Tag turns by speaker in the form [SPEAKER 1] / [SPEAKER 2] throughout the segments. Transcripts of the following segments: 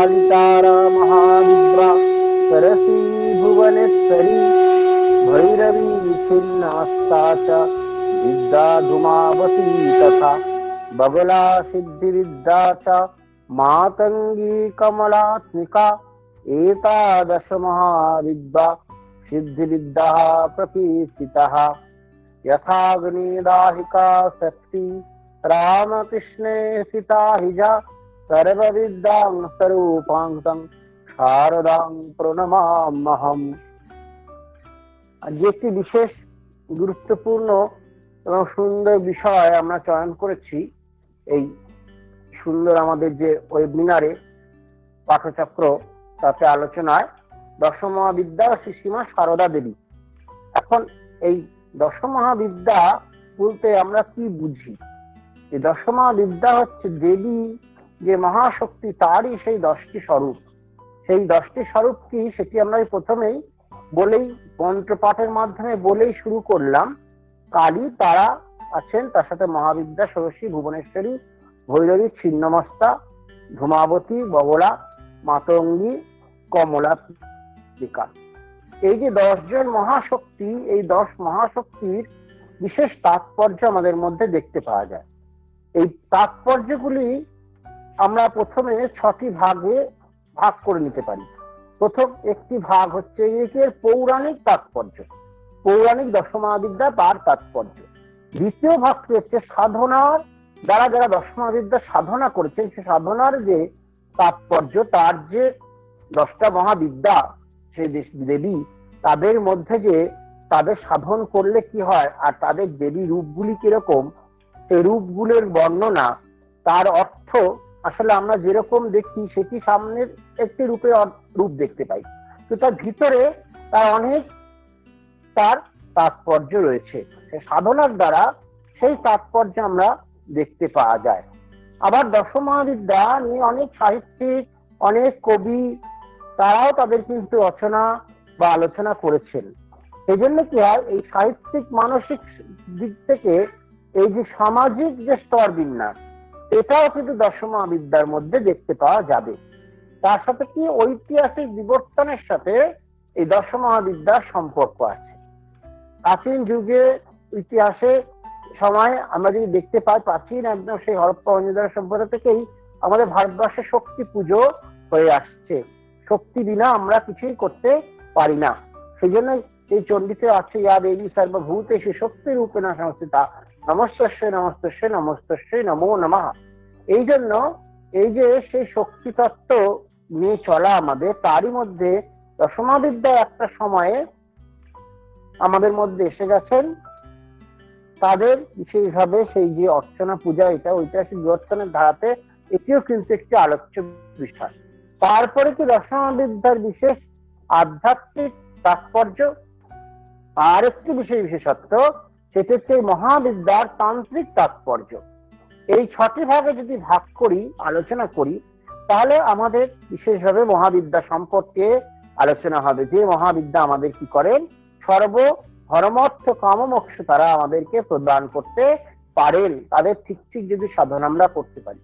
[SPEAKER 1] कालितारा महाविद्या Cersei Bhuvaneshwari Bhairavi छिन्नास्ता च विद्या धूमावती तथा बगला सिद्धि विद्या च मातंगी कमलात्मिका एतादश महाविद्या सिद्धि विद्या प्रकीर्तितः यथाग्निदाहिका शक्ति रामकृष्णे सीता हिजा सर्वविद्यां स्वरूपांतं शारदां প্রণমাম্যহম। আজকে একটি বিশেষ গুরুত্বপূর্ণ এবং সুন্দর বিষয় আমরা চয়ন করেছি এই সুন্দর আমাদের যে ওয়েবিনারে পাঠচক্র তাতে আলোচনায় দশম মহাবিদ্যা শ্রীমা সারদা দেবী। এখন এই দশম মহাবিদ্যা বলতে আমরা কি বুঝি? এই দশম মহাবিদ্যা হচ্ছে দেবী যে মহাশক্তি তারই সেই 10টি স্বরূপ। সেই 10টি স্বরূপ কি সেটি আমরা প্রথমেই বলেই মন্ত্র পাঠের মাধ্যমে বলেই শুরু করলাম। কালী তারা আছেন, তার সাথে মহাবিদ্যা ষোড়শী ভুবনেশ্বরী ভৈরবী ছিন্নমস্তা ধূমাবতী বগলা মাতঙ্গী কমলা বিকাশ। এই যে 10 জন মহাশক্তি, এই 10 মহাশক্তির বিশেষ তাৎপর্য আমাদের মধ্যে দেখতে পাওয়া যায়। এই তাৎপর্যগুলি আমরা প্রথমে 6টি ভাগে ভাগ করে নিতে পারি। প্রথম একটি ভাগ হচ্ছে এর পৌরাণিক তাৎপর্য, পৌরাণিক দশমহাবিদ্যা তার তাৎপর্য। দ্বিতীয় ভাগটি হচ্ছে সাধনার দ্বারা যারা দশমহাবিদ্যা সাধনা করেছেন সে সাধনার যে তাৎপর্য, তার যে 10টা মহাবিদ্যা সেই দেবী তাদের মধ্যে যে তাদের সাধন করলে কি হয় আর তাদের দেবী রূপগুলি কিরকম, সেই রূপগুলোর বর্ণনা, তার অর্থ আসলে আমরা যেরকম দেখি সেটি সামনের একটি রূপ দেখতে পাই, তো তার ভিতরে তার অনেক তার তাৎপর্য রয়েছে। সাধনার দ্বারা সেই তাৎপর্য আমরা দেখতে পাওয়া যায়। আবার দশম মহাবিদ্যা নিয়ে অনেক সাহিত্যিক, অনেক কবি তারাও তাদের কিন্তু রচনা বা আলোচনা করেছেন। এই জন্য কি হয়, এই সাহিত্যিক মানসিক দিক থেকে এই যে সামাজিক যে স্তর বিন্যাস এটাও কিন্তু দশম মহাবিদ্যার মধ্যে দেখতে পাওয়া যাবে। তার সাথে কি ঐতিহাসিক বিবর্তনের সাথে এই দশম মহাবিদ্যার সম্পর্ক আছে। প্রাচীন যুগে ইতিহাসে সময় আমরা যদি দেখতে পাই, প্রাচীন একদম সেই হরপ্পা মহেঞ্জোদারো সভ্যতা থেকেই আমাদের ভারতবর্ষে শক্তি পুজো হয়ে আসছে। শক্তি বিনা আমরা কিছুই করতে পারি না। সেই জন্য এই চণ্ডীতে আছে ইয়া দেবী সর্বভূতেষু শক্তি রূপেণ সংস্থিতা নমস্তস্যৈ নমস্তস্যৈ নমস্তস্যৈ নমো নমঃ। এই জন্য এই যে সেই শক্তি তত্ত্ব নিয়ে চলা আমাদের, তারই মধ্যে দশমহাবিদ্যা একটা সময়ে আমাদের মধ্যে এসে গেছেন। তাদের বিশেষভাবে সেই যে অর্চনা পূজা, এটা ঐতিহাসিক বিবর্তনের ধারাতে এটিও কিন্তু একটি আলোচ্য বিষয়। তারপরে কি দশমহাবিদ্যার বিশেষ আধ্যাত্মিক তাৎপর্য আর একটি বিশেষ বিশেষত্ব, সেটি হচ্ছে মহাবিদ্যার তান্ত্রিক তাৎপর্য। এই 6টি ভাগে যদি ভাগ করি, আলোচনা করি, তাহলে আমাদের বিশেষভাবে মহাবিদ্যা সম্পর্কে আলোচনা হবে। যে মহাবিদ্যা আমাদের কি করেন, সর্ব ধর্মর্থ কাম মোক্ষ তারা আমাদেরকে প্রদান করতে পারেন, তাদের ঠিক ঠিক যদি সাধনা আমরা করতে পারি।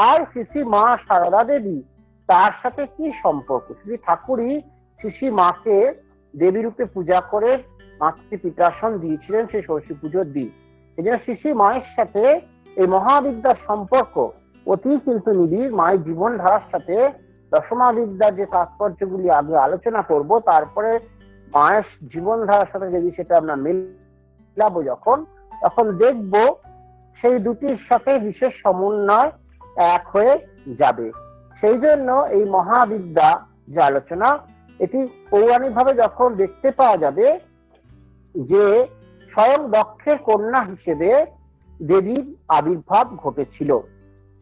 [SPEAKER 1] আর শ্রী মা সারদা দেবী, তার সাথে কি সম্পর্ক? শ্রী ঠাকুরই শ্রী মাকে দেবী রূপে পূজা করে মাতৃপিতাসন দিয়েছিলেন সেই ষষ্ঠী পুজোর দিন। এই জন্য শ্রী মায়ের সাথে এই মহাবিদ্যার সম্পর্ক অতি কিন্তু নিবিড়। মায়ের জীবন ধারার সাথে দশমহাবিদ্যার যে তাৎপর্যগুলি আগে আলোচনা করব, তারপরে মায়ের জীবন ধারার সাথে যদি সেটা আমরা মেলাবো তখন দেখব সেই দুটির সাথে বিশেষ সমন্বয় এক হয়ে যাবে। সেই জন্য এই মহাবিদ্যা যে আলোচনা, এটি পৌরাণিক ভাবে যখন দেখতে পাওয়া যাবে যে স্বয়ং দক্ষের কন্যা হিসেবে দেবীর আবির্ভাব ঘটেছিল,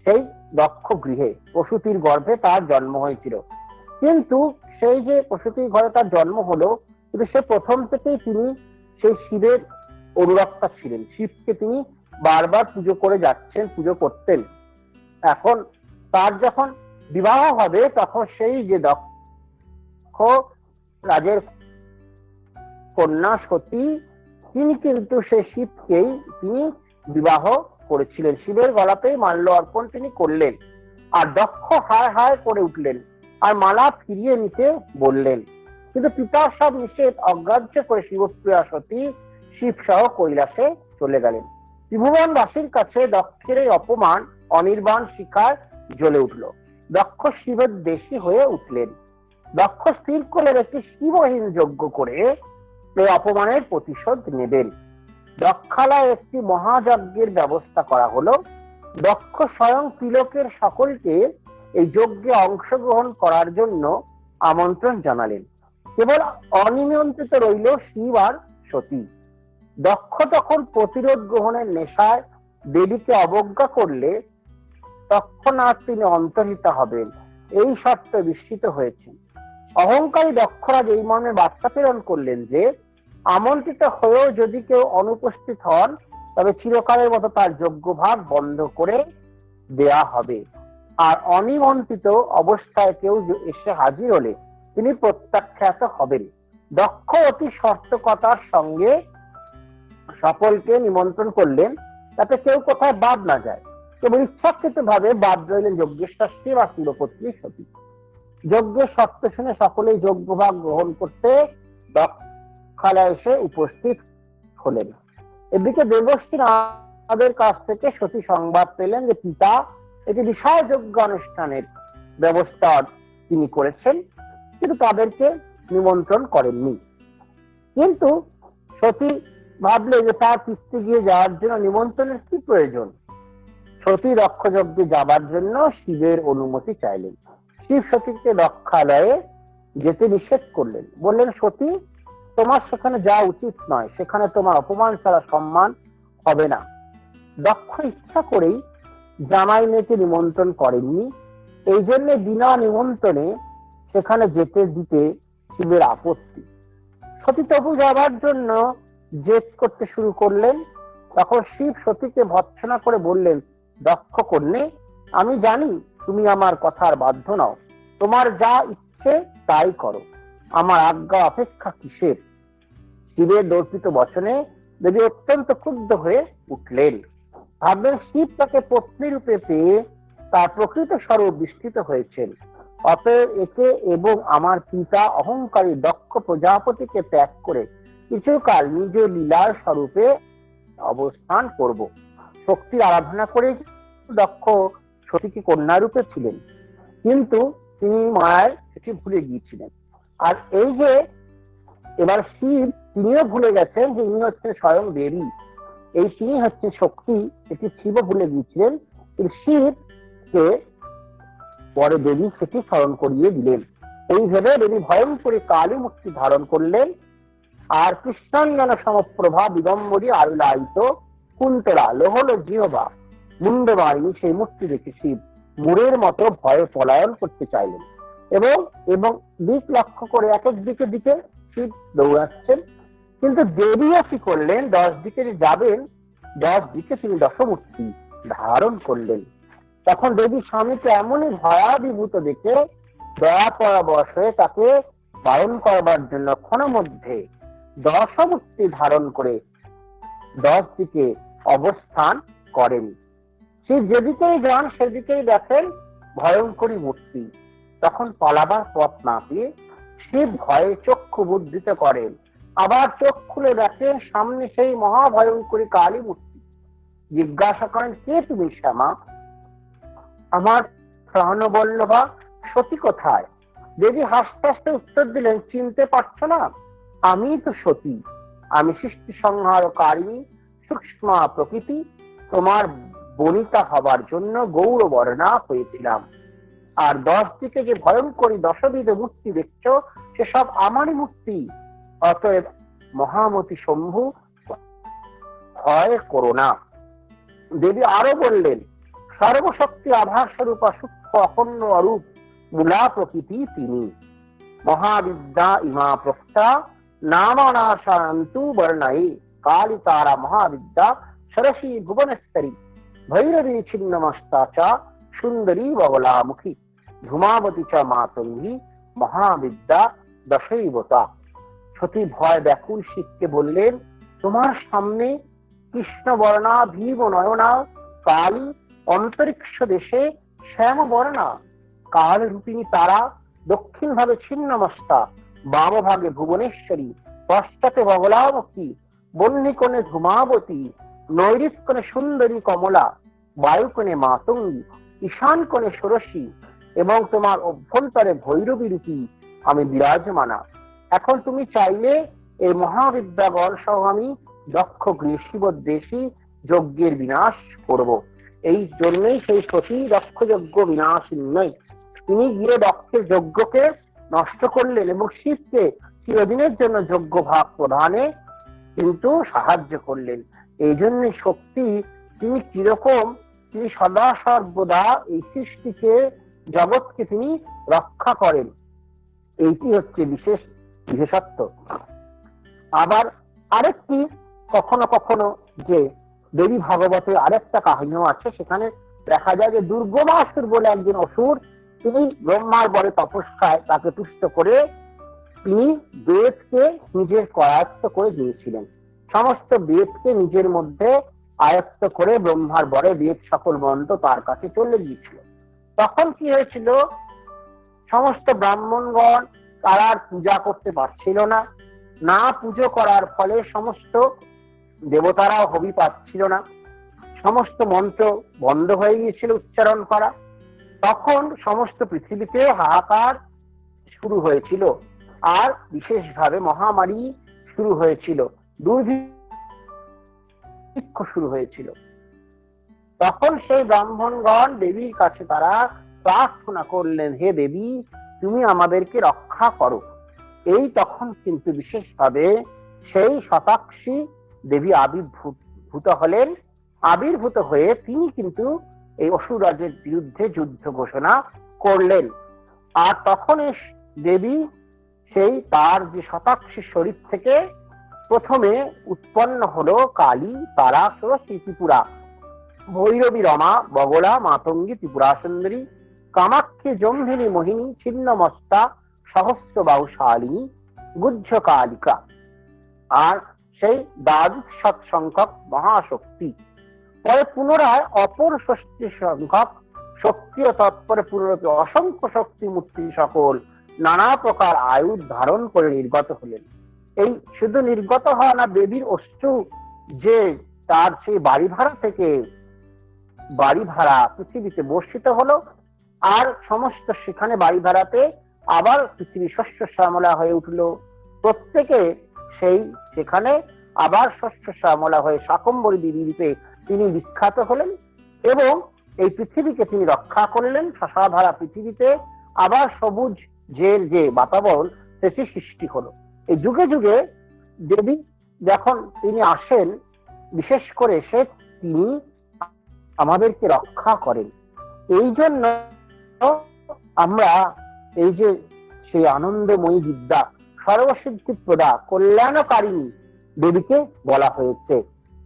[SPEAKER 1] সেই দক্ষ গৃহে প্রসূতির গর্ভে তার জন্ম হয়েছিল। কিন্তু সেই যে প্রসূতির ঘরে তার জন্ম হলো, কিন্তু সে প্রথম থেকেই তিনি সেই শিবের অনুরক্তা ছিলেন। শিবকে তিনি বারবার পুজো করে যাচ্ছেন, পুজো করতেন। এখন তার যখন বিবাহ হবে তখন সেই যে দক্ষ রাজের কন্যা সতী, তিনি কিন্তু সেই শিবকেই তিনি বিবাহ করেছিলেন। শিবের গলাতেই মাল্য অর্পণ তিনি করলেন। আর দক্ষ হায় হায় করে উঠলেন আর মালা ফিরিয়ে নিতে বললেন। কিন্তু পিতার সব নিষেধ অগ্রাহ্য করে শিবপ্রিয়া সতী শিব সহ কৈলাসে চলে গেলেন। ত্রিভুবনবাসীর কাছে দক্ষের এই অপমান অনির্বাণ শিখায় জ্বলে উঠল। দক্ষ শিবের দেশী হয়ে উঠলেন। দক্ষ স্থির করলেন একটি শিবহীন যজ্ঞ করে এই অপমানের প্রতিশোধ নেবেন। দক্ষালয়ে একটি মহাযজ্ঞের ব্যবস্থা করা হলো। দক্ষ স্বয়ং তিলকের সকলকে এই যজ্ঞে অংশগ্রহণ করার জন্য আমন্ত্রণ জানালেন। কেবল অনিমন্ত্রিত রইল শিব আর সতী। দক্ষ তখন প্রতিরোধ গ্রহণের নেশায় দেবীকে অবজ্ঞা করলে তৎক্ষণাৎ তিনি অন্তর্হিত হবেন এই শর্তে বিস্মিত হয়েছেন। অহংকারী দক্ষরাজ এই মর্মে বার্তা প্রেরণ করলেন যে আমন্ত্রিত হয়েও যদি কেউ অনুপস্থিত হন তবে চিরকালের মতো তার যজ্ঞভাগ বন্ধ করে দেয়া হবে। আর অনিমন্ত্রিত অবস্থায় কেউ এসে হাজির হলে তিনি প্রত্যাখ্যাত হবেন। দক্ষ অতি সতর্কতার সঙ্গে সকলকে নিমন্ত্রণ করলেন, যাতে কেউ কোথায় বাদ না যায়। কেবল ইচ্ছাকৃত ভাবে বাদ রইলেন যজ্ঞেশ্বর শিব আর শিবপত্নী সতী। যজ্ঞের শর্ত শুনে সকলেই যজ্ঞভাগ গ্রহণ করতে দক্ষালয়ে এসে উপস্থিত হলেন। এদিকে দেবশ্রী আমাদের কাছ থেকে সতী সংবাদ পেলেন যে পিতা একটি বিশাল যজ্ঞ অনুষ্ঠানের ব্যবস্থা তিনি করেছেন, কিন্তু তাদেরকে নিমন্ত্রণ করেননি। কিন্তু সতী ভাবলে যে তার পিতৃগৃহে যাওয়ার জন্য নিমন্ত্রণের কি প্রয়োজন। সতী দক্ষযজ্ঞে যাবার জন্য শিবের অনুমতি চাইলেন। শিব সতীকে দক্ষালয়ে যেতে নিষেধ করলেন। বললেন, সতী, তোমার সেখানে যাওয়া উচিত নয়, সেখানে তোমার অপমান ছাড়া সম্মান হবে না। দক্ষ ইচ্ছা করেই জামাই মেয়েকে নিমন্ত্রণ করেননি, এই জন্য বিনা নিমন্ত্রণে সেখানে যেতে দিতে শিবের আপত্তি। সতী তবু যাবার জন্য জেদ করতে শুরু করলেন। তখন শিব সতীকে ভর্ৎসনা করে বললেন, দক্ষ কন্যে, আমি জানি তুমি আমার কথার বাধ্য নও, তোমার যা ইচ্ছে তাই করো, আমার আজ্ঞা অপেক্ষা কিসের। শিবের দর্পিত বচনে দেবী অত্যন্ত ক্ষুব্ধ হয়ে উঠলেন। ভাবলেন শিব তাকে পত্নী রূপে পেয়ে তার প্রকৃত স্বরূপ বিস্তৃত হয়েছেন, অতএব একে এবং আমার পিতা অহংকারী দক্ষ প্রজাপতিকে ত্যাগ করে কিছুকাল নিজের লীলার স্বরূপে অবস্থান করব। শক্তির আরাধনা করে দক্ষ সতীকে কন্যা রূপে ছিলেন, কিন্তু তিনি মায়ের সেটি ভুলে গিয়েছিলেন। আর এই যে এবার শিব, তিনিও ভুলে গেছেন যে ইনি হচ্ছেন স্বয়ং দেবী, এই তিনি হচ্ছেন শক্তি, এটি শিবও ভুলে গিয়েছিলেন। কিন্তু শিবকে পরে দেবী সেটি স্মরণ করিয়ে দিলেন। এই ভেবে দেবী ভয়ঙ্করী কালী মূর্তি ধারণ করলেন। আর কৃষ্ণাঙ্গন সমপ্রভা দিগম্বরী আরুলায়িত কুন্তলা লোহল জিহবা মুন্ডমারিণী সেই মূর্তি দেখে শিব মুরের মতো ভয়ে পলায়ন করতে চাইলেন এবং এবং দিক লক্ষ্য করে এক এক দিকে দিকে শিব দৌড়াচ্ছেন। কিন্তু দেবীও কি করলেন, 10 দিকে যাবেন, 10 দিকে তিনি দশমূর্তি ধারণ করলেন। তখন দেবী স্বামীকে এমনই ভয়াবিভূত দেখে দয়া পরবশ হয়ে তাকে বারণ করবার জন্য ক্ষণের মধ্যে দশমূর্তি ধারণ করে 10 দিকে অবস্থান করেন। সে যেদিকেই যান সেদিকেই দেখেন ভয়ঙ্করী মূর্তি। তখন পালাবার পথ না পেয়ে শিব ভয়ে চক্ষু মুদ্রিত করেন। আবার চোখ খুলে দেখেন সামনে সেই মহাভয়ঙ্করী কালী মূর্তি। জিজ্ঞাসা করেন, কে তুমি শ্যামা? আমার প্রাণবল্লভা সতী কোথায়? দেবী হাসতে হাসতে উত্তর দিলেন, চিনতে পারছো না? আমি তো সতী, আমি সৃষ্টি সংহারকারিণী সূক্ষ্মা প্রকৃতি, তোমার বনিতা হবার জন্য গৌরবর্ণা হয়েছিলাম। আর 10 দিকে যে ভয়ঙ্করী দশবিধ মূর্তি দেখছো সেসব আমারই মূর্তি। অতএব মহামতি শম্ভু, ভয় করো না। দেবী আরো বললেন, সর্বশক্তি আধার স্বরূপা সূক্ষ্ম অখণ্ড অরূপ মূলা প্রকৃতি তিনি। মহাবিদ্যা ইমা প্রক্তা নামানাশান্তু বর্ণায়ে কালী তারা মহাবিদ্যা সরসী ভুবনেশ্বরী ভৈরবী ছিন্নমস্তাচা সুন্দরী বগলামুখী ধূমাবতী চ মাতঙ্গী মহাবিদ্যা দশৈবতা। সতী ভয় ব্যাকুল শিবকে বললেন, তোমার সামনে কৃষ্ণবর্ণা ভীম নয়না কালী অন্তরিক্ষ দেশে শ্যামবর্ণা কাল রূপিণী তারা দক্ষিণ ভাগে ছিন্নমস্তা, বাম ভাগে ভুবনেশ্বরী, পশ্চাতে বগলামুখী, বহ্নিকোণে ধূমাবতী, নৈরিত্যকোণে সুন্দরী কমলা, বায়ুকোণে মাতঙ্গী, ঈশান কোণে ষোড়শী এবং তোমার অভ্যন্তরে ভৈরবী রূপী আমি বিরাজমানা। এখন তুমি চাইলে এই মহাবিদ্যাগণ সহ আমি দক্ষ গৃহীবদ্দেশী যজ্ঞের বিনাশ করব। এই জন্যই সেই সতী দক্ষ যজ্ঞ বিনাশিনী, তিনি গিয়ে দক্ষের যজ্ঞকে নষ্ট করলেন এবং শিবকে চিরদিনের জন্য যজ্ঞ ভাগ প্রদানে কিন্তু সাহায্য করলেন। এই জন্যই শক্তি তিনি কিরকম, তিনি সদা সর্বদা এই সৃষ্টিকে জগৎকে তিনি রক্ষা করেন, এইটি হচ্ছে বিশেষ বিশেষত্ব। আবার আরেকটি কখনো কখনো যে দেবী ভাগবতের আরেকটা কাহিনীও আছে, সেখানে দেখা যায় যে দুর্গমাসুর বলে একজন অসুর, তিনি ব্রহ্মার বরে তপস্যায় তাকে তুষ্ট করে তিনি বেদকে নিজের আয়ত্ত করে দিয়েছিলেন। সমস্ত বেদকে নিজের মধ্যে আয়ত্ত করে ব্রহ্মার বরে বেদ সকল মন্ত্র তার কাছে চলে গিয়েছিল। তখন কি হয়েছিল, সমস্ত ব্রাহ্মণগণ তারা আর পূজা করতে পারছিল না, না পুজো করার ফলে সমস্ত দেবতারাও হবি পাচ্ছিল না, সমস্ত মন্ত্র বন্ধ হয়ে গিয়েছিল উচ্চারণ করা। তখন সমস্ত পৃথিবীতে হাহাকার শুরু হয়েছিল, আর বিশেষভাবে মহামারী শুরু হয়েছিল, দুর্ভিক্ষ শুরু হয়েছিল। তখন সেই ব্রাহ্মণগণ দেবীর কাছে তারা প্রার্থনা করলেন, হে দেবী তুমি আমাদেরকে রক্ষা করো। এই তখন কিন্তু বিশেষভাবে সেই শতাক্ষী দেবী আবির্ভূত হলেন। আবির্ভূত হয়ে তিনি কিন্তু এই অসুররাজের বিরুদ্ধে যুদ্ধ ঘোষণা করলেন। আর তখন দেবী সেই তার যে শতাক্ষী শরীর থেকে প্রথমে উৎপন্ন হলো কালী, তারা, ষোড়শী, ত্রিপুরা, ভৈরবী, রমা, বগলা, মাতঙ্গী, ত্রিপুরা সুন্দরী, কামাক্ষী, জম্ভিনী, মোহিনী, ছিন্নমস্তা, সহস্রবাহু শালিনী, গুহ্য কালিকা, আর সেই দ্বাদশ শত সংখ্যক মহাশক্তি। পরে পুনরায় অপর ষষ্ঠী সংখ্যক শক্তি ও তৎপরে পুনরূপে অসংখ্য শক্তি মূর্তি সকল নানা প্রকার আয়ুধ ধারণ করে নির্গত হলেন। এই শুধু নির্গত হওয়া না, দেবীর অশ্রু যে তার সেই বাড়ি ভাড়া থেকে বাড়ি ভাড়া পৃথিবীতে বর্ষিত হলো, আর সমস্ত সেখানে বাড়ি ভাড়াতে আবার পৃথিবী শস্য শ্যামলা হয়ে উঠলো। প্রত্যেকে সেই সেখানে আবার শস্য শ্যামলা হয়ে শাকম্ভরী দেবী রূপে তিনি বিখ্যাত হলেন এবং এই পৃথিবীকে তিনি রক্ষা করলেন। শশাধারা পৃথিবীতে আবার সবুজ যে বাতাবরণ সেটি সৃষ্টি হলো। এই যুগে যুগে দেবী যখন তিনি আসেন, বিশেষ করে সে তিনি আমাদেরকে রক্ষা করেন। এই জন্য আমরা এই যে সেই আনন্দময়ী বিদ্যা, সর্বসিদ্ধি প্রদা, কল্যাণকারিণী দেবীকে বলা হয়েছে।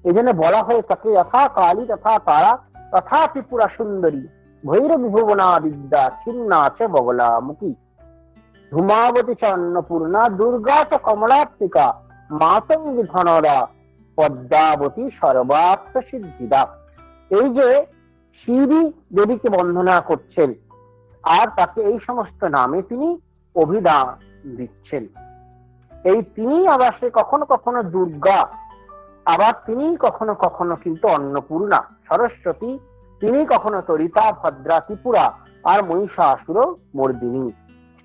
[SPEAKER 1] এই জন্য বলা হয়ে থাকে যথা কালী তথা তারা তথা ত্রিপুরা সুন্দরী, ভৈরবী ভুবনা বিদ্যা, ছিন্না চ বগলামুখী, ধূমাবতী চ অন্নপূর্ণা, দুর্গা চ কমলাত্মিকা, মাতঙ্গী ধনরা, পদ্মাবতী সর্বার্থ সিদ্ধিদা। এই যে শিবই দেবীকে বন্দনা করছেন আর তাকে এই সমস্ত নামে তিনি অভিধান দিচ্ছেন। এই তিনি আবার সে কখনো কখনো দুর্গা, আবার তিনি কখনো কখনো কিন্তু অন্নপূর্ণা সরস্বতী, তিনি কখনো তরিতা, ভদ্রা, ত্রিপুরা আর মহিষাসুর মর্দিনী।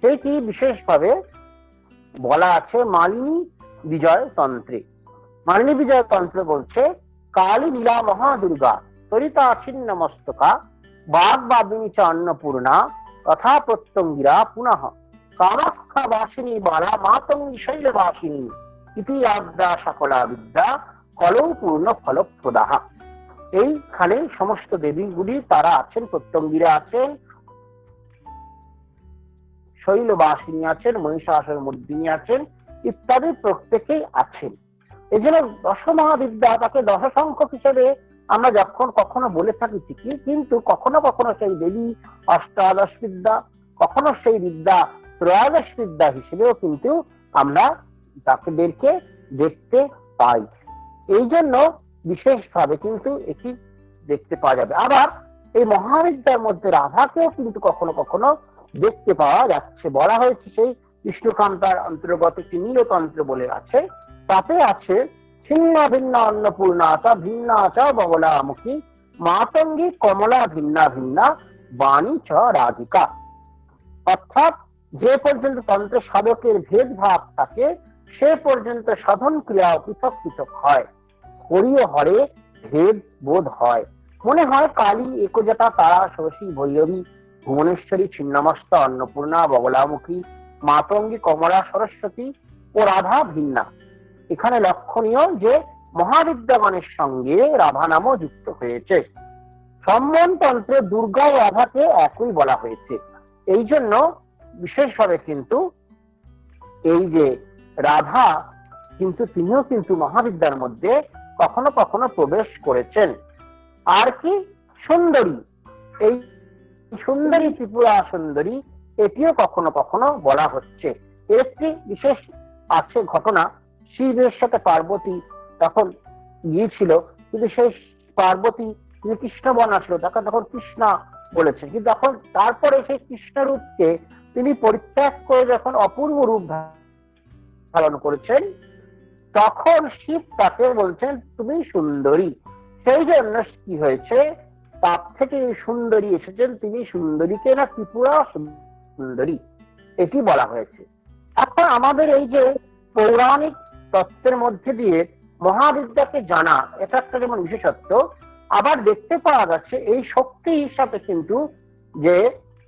[SPEAKER 1] সেটি বিশেষভাবে বলা আছে মালিনী বিজয় তন্ত্রে। মালিনী বিজয় তন্ত্র বলছে, কালী লীলা মহাদুর্গা, তরিতা ছিন্ন মস্তকা, বাগবাদিনী চ অন্নপূর্ণা, তথা প্রত্যঙ্গিরা পুনঃ, কামাখ্যা বাসিনী বালা, মাতঙ্গী শৈলবাসিনী, ইতি আদ্যা সকলা বিদ্যা, কলৌ পূর্ণ ফলপ্রদাহ। এইখানে সমস্ত দেবীগুলি তারা আছেন, প্রত্যঙ্গিরা আছেন, শৈলবাসিনী আছেন, মহিষাসুর মর্দিনী আছেন, ইত্যাদি প্রত্যেকেই আছেন। এই জন্য দশ মহাবিদ্যা, তাকে দশ সংখ্যক হিসেবে আমরা যখন কখনো বলে থাকি ঠিকই, কিন্তু কখনো কখনো সেই দেবী অষ্টাদশ বিদ্যা, কখনো সেই বিদ্যা ত্রয়োদশ বিদ্যা হিসেবেও কিন্তু আমরা তাদেরকে দেখতে পাই। এই জন্য বিশেষভাবে কিন্তু এটি দেখতে পাওয়া যাবে। আবার এই মহাবিদ্যার মধ্যে রাধাকেও কিন্তু কখনো কখনো দেখতে পাওয়া যাচ্ছে। বলা হয়েছে সেই বিষ্ণুকান্তার অন্তর্গত একটি নীলতন্ত্র বলে আছে, তাতে আছে ছিন্ন ভিন্ন অন্নপূর্ণাচা ভিন্নাচা বগলামুখী মাতঙ্গী কমলা ভিন্না ভিন্না বাণী চ রাধিকা। অর্থাৎ যে পর্যন্ত তন্ত্র সাধকের ভেদভাব থাকে সে পর্যন্ত সাধন ক্রিয়া পৃথক পৃথক হয়, হরিও হরে ভেদ বোধ হয়। মনে হয় কালী একজটা তারা ষোড়শী ভৈরবী ভুবনেশ্বরী ছিন্নমস্তা অন্নপূর্ণা বগলামুখী মাতঙ্গী কমলা সরস্বতী ও রাধা ভিন্না। এখানে লক্ষণীয় যে মহাবিদ্যাগণের সঙ্গে রাধা নামও যুক্ত হয়েছে। সম্মান তন্ত্রে দুর্গা ও রাধাকে একই বলা হয়েছে। এই জন্য বিশেষভাবে কিন্তু এই যে রাধা কিন্তু তিনিও কিন্তু মহাবিদ্যার মধ্যে কখনো কখনো প্রবেশ করেছেন। আর কি সুন্দরী, এই সুন্দরী ত্রিপুরা সুন্দরী এটিও কখনো কখনো বলা হচ্ছে। একটি বিশেষ আছে ঘটনা, শিবের সাথে পার্বতী তখন গিয়েছিল, কিন্তু সেই পার্বতী তিনি কৃষ্ণ বর্ণা ছিল, তাকে তখন কৃষ্ণা বলেছে, কিন্তু তখন তারপরে সেই কৃষ্ণ রূপকে তিনি পরিত্যাগ করে যখন অপূর্ব রূপ ধারণ করেছেন তখন শিব তাকে বলছেন তুমি সুন্দরী। সেই জন্য কি হয়েছে, তার থেকে সুন্দরী এসেছেন, তিনি সুন্দরীকে না ত্রিপুরা সুন্দরী এটি বলা হয়েছে। এখন আমাদের এই যে পৌরাণিক তত্ত্বের মধ্যে দিয়ে মহাবিদ্যাকে জানা, এটা একটা যেমন বিশেষত্ব, আবার দেখতে পাওয়া যাচ্ছে এই শক্তির সাথে কিন্তু যে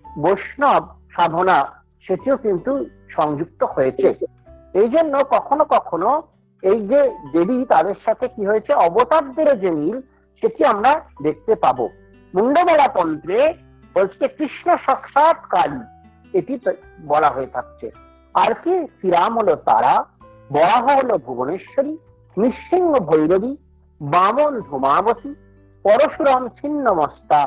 [SPEAKER 1] বৈষ্ণব সাধনা সেটিও কিন্তু সংযুক্ত হয়েছে। এই জন্য কখনো কখনো এই যে দেবী তাদের সাথে কি হয়েছে অবতারদের যে মিল সেটি আমরা দেখতে পাবো। মুন্ডমালা তন্ত্রে বলছে কৃষ্ণ সাক্ষাৎ কালী, এটি বলা হয়ে থাকছে। আর কি শ্রীরাম হলো তারা, বরাহ হলো ভুবনেশ্বরী, নৃসিংহ ভৈরবী, বামন ধূমাবতী, পরশুরাম ছিন্নমস্তা,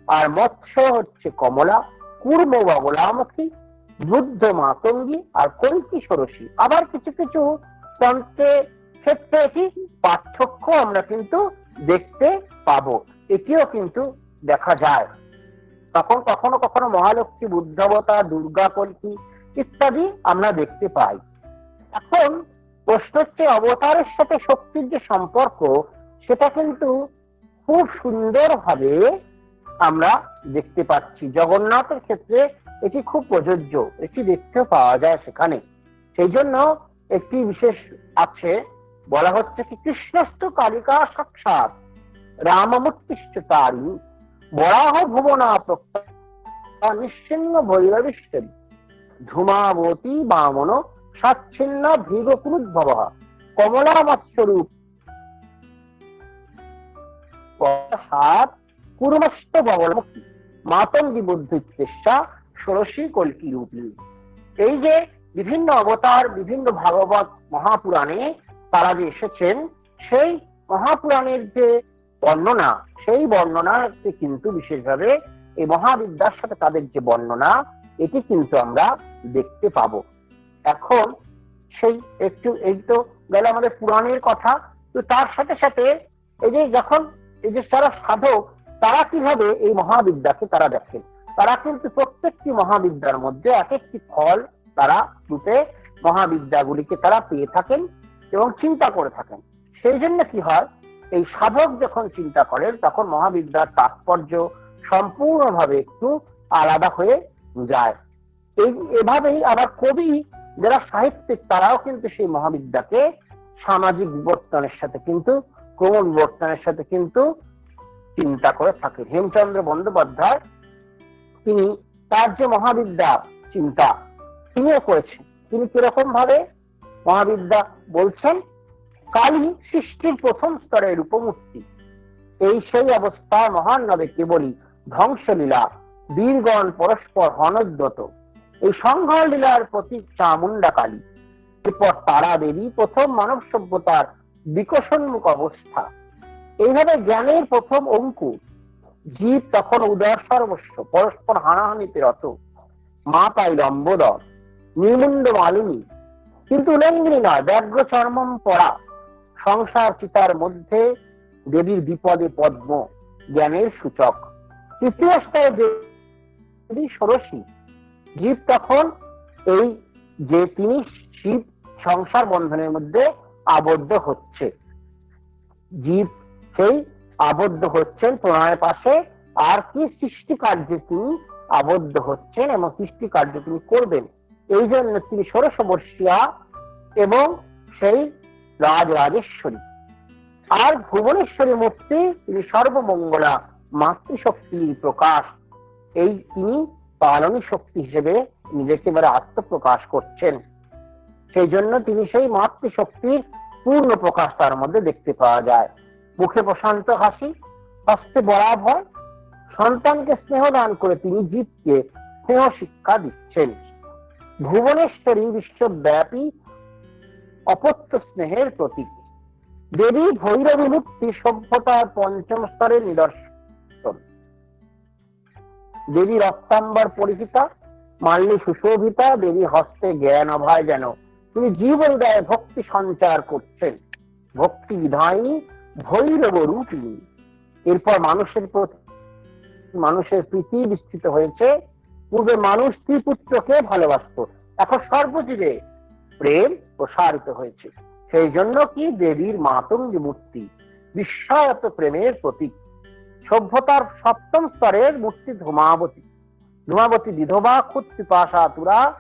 [SPEAKER 1] আর মৎস্য হচ্ছে কমলা, কুর্ম বগলামুখী, বুদ্ধ মাতঙ্গী, আর কল্কি ষোড়শী। আবার কিছু কিছু তন্ত্রের ক্ষেত্রে এটি পার্থক্য আমরা কিন্তু দেখতে পাবো, এটিও কিন্তু দেখা যায়। তখন কখনো কখনো মহালক্ষ্মী, বুদ্ধাবতার, দুর্গা, কল্কি ইত্যাদি আমরা দেখতে পাই। এখন প্রশ্ন হচ্ছে অবতারের সাথে শক্তির যে সম্পর্ক সেটা কিন্তু খুব সুন্দর ভাবে আমরা দেখতে পাচ্ছি। জগন্নাথের ক্ষেত্রে এটি খুব প্রযোজ্য, এটি দেখতে পাওয়া যায় সেখানে। সেই জন্য একটি বিশেষ আছে, বলা হচ্ছে কি কৃষ্ণস্থ কালিকা সাক্ষাৎ রামমূর্তিষ্ঠ তারি বরাহ ভুবনা প্রক্তা নিঃসিন্ন ভৈরবেশ্বরী ধূমাবতী বামন সাচ্ছিন্ন ভৃগকুরুদ্ভব কমলা মৎস্বরূপ কুর্মস্থ বগলমুখী মাতঙ্গী বুদ্ধিত্যা ষোড়শী কল্কি রূপী। এই যে বিভিন্ন অবতার বিভিন্ন ভাগবত মহাপুরাণে তারা যে এসেছেন, সেই মহাপুরাণের যে বর্ণনা, সেই বর্ণনাতে কিন্তু বিশেষভাবে এই মহাবিদ্যার সাথে তাদের যে বর্ণনা এটি কিন্তু আমরা দেখতে পাবো। এখন সেই একটু এই তো গেল আমাদের পুরাণের কথা, তো তার সাথে সাথে এই যে যখন এই যে যারা সাধক তারা কিভাবে এই মহাবিদ্যাকে তারা দেখেন, তারা কিন্তু প্রত্যেকটি মহাবিদ্যার মধ্যে এক একটি ফল তারা রূপে মহাবিদ্যাগুলিকে তারা পেয়ে থাকেন এবং চিন্তা করে থাকেন। সেই জন্য কি হয়, এই সাধক যখন চিন্তা করেন তখন মহাবিদ্যার তাৎপর্য সম্পূর্ণভাবে একটু আলাদা হয়ে যায়। এভাবেই আবার কবি যারা সাহিত্যিক তারাও কিন্তু সেই মহাবিদ্যাকে সামাজিক বিবর্তনের সাথে কিন্তু ক্রম বিবর্তনের সাথে কিন্তু চিন্তা করে থাকেন। হেমচন্দ্র বন্দ্যোপাধ্যায় তিনি তার যে মহাবিদ্যা চিন্তা তিনিও করেছেন। তিনি কিরকম ভাবে মহাবিদ্যা বলছেন, কালী সৃষ্টির প্রথম স্তরের রূপমূর্তি, এই সেই অবস্থায় মহান নবে কেবলই ধ্বংসলীলা, বীরগণ পরস্পর হনদ্যত, এই সংহার লীলার প্রতীক চামুন্ডা কালী। এরপর তারা দেবী প্রথম মানব সভ্যতার বিকশোন্মুখ অবস্থা। এইভাবে জ্ঞানের প্রথম অঙ্কুর, জীব তখন উদয় সর্বস্ব, পরস্পর হানাহানিতে রত, মা তাই লম্বোদর, নির্মুণ্ড মালিনী, কিন্তু উলঙ্গিনী নয়, ব্যগ্র চর্মম পরা, সংসার চিতার মধ্যে দেবীর বিপদে পদ্ম, জ্ঞানের সূচক। তৃতীয় স্তরে দেবী ষোড়শী। জীব তখন এই যে তিনি শিব সংসার বন্ধনের মধ্যে আবদ্ধ হচ্ছে, জীব সেই আবদ্ধ হচ্ছেন প্রণয়ের পাশে, আর কি সৃষ্টি কার্যে তিনি আবদ্ধ হচ্ছেন এবং সৃষ্টি কার্য তিনি করবেন। এই জন্য তিনি ষোড়শবর্ষীয়া এবং সেই রাজরাজেশ্বরী। আর ভুবনেশ্বরী মূর্তি তিনি সর্বমঙ্গলা মাতৃশক্তির প্রকাশ। এই তিনি পালনী শক্তি হিসেবে নিজেকে এবারে আত্মপ্রকাশ করছেন। সেই জন্য তিনি সেই মাতৃশক্তির পূর্ণ প্রকাশ তার মধ্যে দেখতে পাওয়া যায়। মুখে প্রশান্ত হাসি, হস্তে বরাভয়, সন্তানকে স্নেহ দান করে তিনি জীবকে স্নেহ শিক্ষা দিচ্ছেন। ভুবনেশ্বরী বিশ্বব্যাপী অপত্য স্নেহের প্রতীক। দেবী ভৈরবী মূর্তি সভ্যতার পঞ্চম স্তরের নিদর্শন। দেবী রক্তাম্বর পরিচিতা, মাল্যে সুশোভিতা, দেবী হস্তে জ্ঞান অভয়, যেন তিনি জীবন দেয় ভক্তি সঞ্চার করছেন। ভক্তি বিধায়িনী ভৈরব রূপিণী। এরপর মানুষের প্রতি মানুষের প্রীতি বিস্তৃত হয়েছে। পূর্বে মানুষ স্ত্রী-পুত্রকে ভালোবাসত, এখন সর্বজীবে প্রেম প্রসারিত হয়েছে। সেই জন্য কি দেবীর মাতঙ্গী মূর্তি বিস্ময়ত প্রেমের প্রতীক। সভ্যতার সপ্তম স্তরের মূর্তি ধূমাবতী। ধূমাবতী বিধবা, ক্ষুৎপিপাসাতুরা,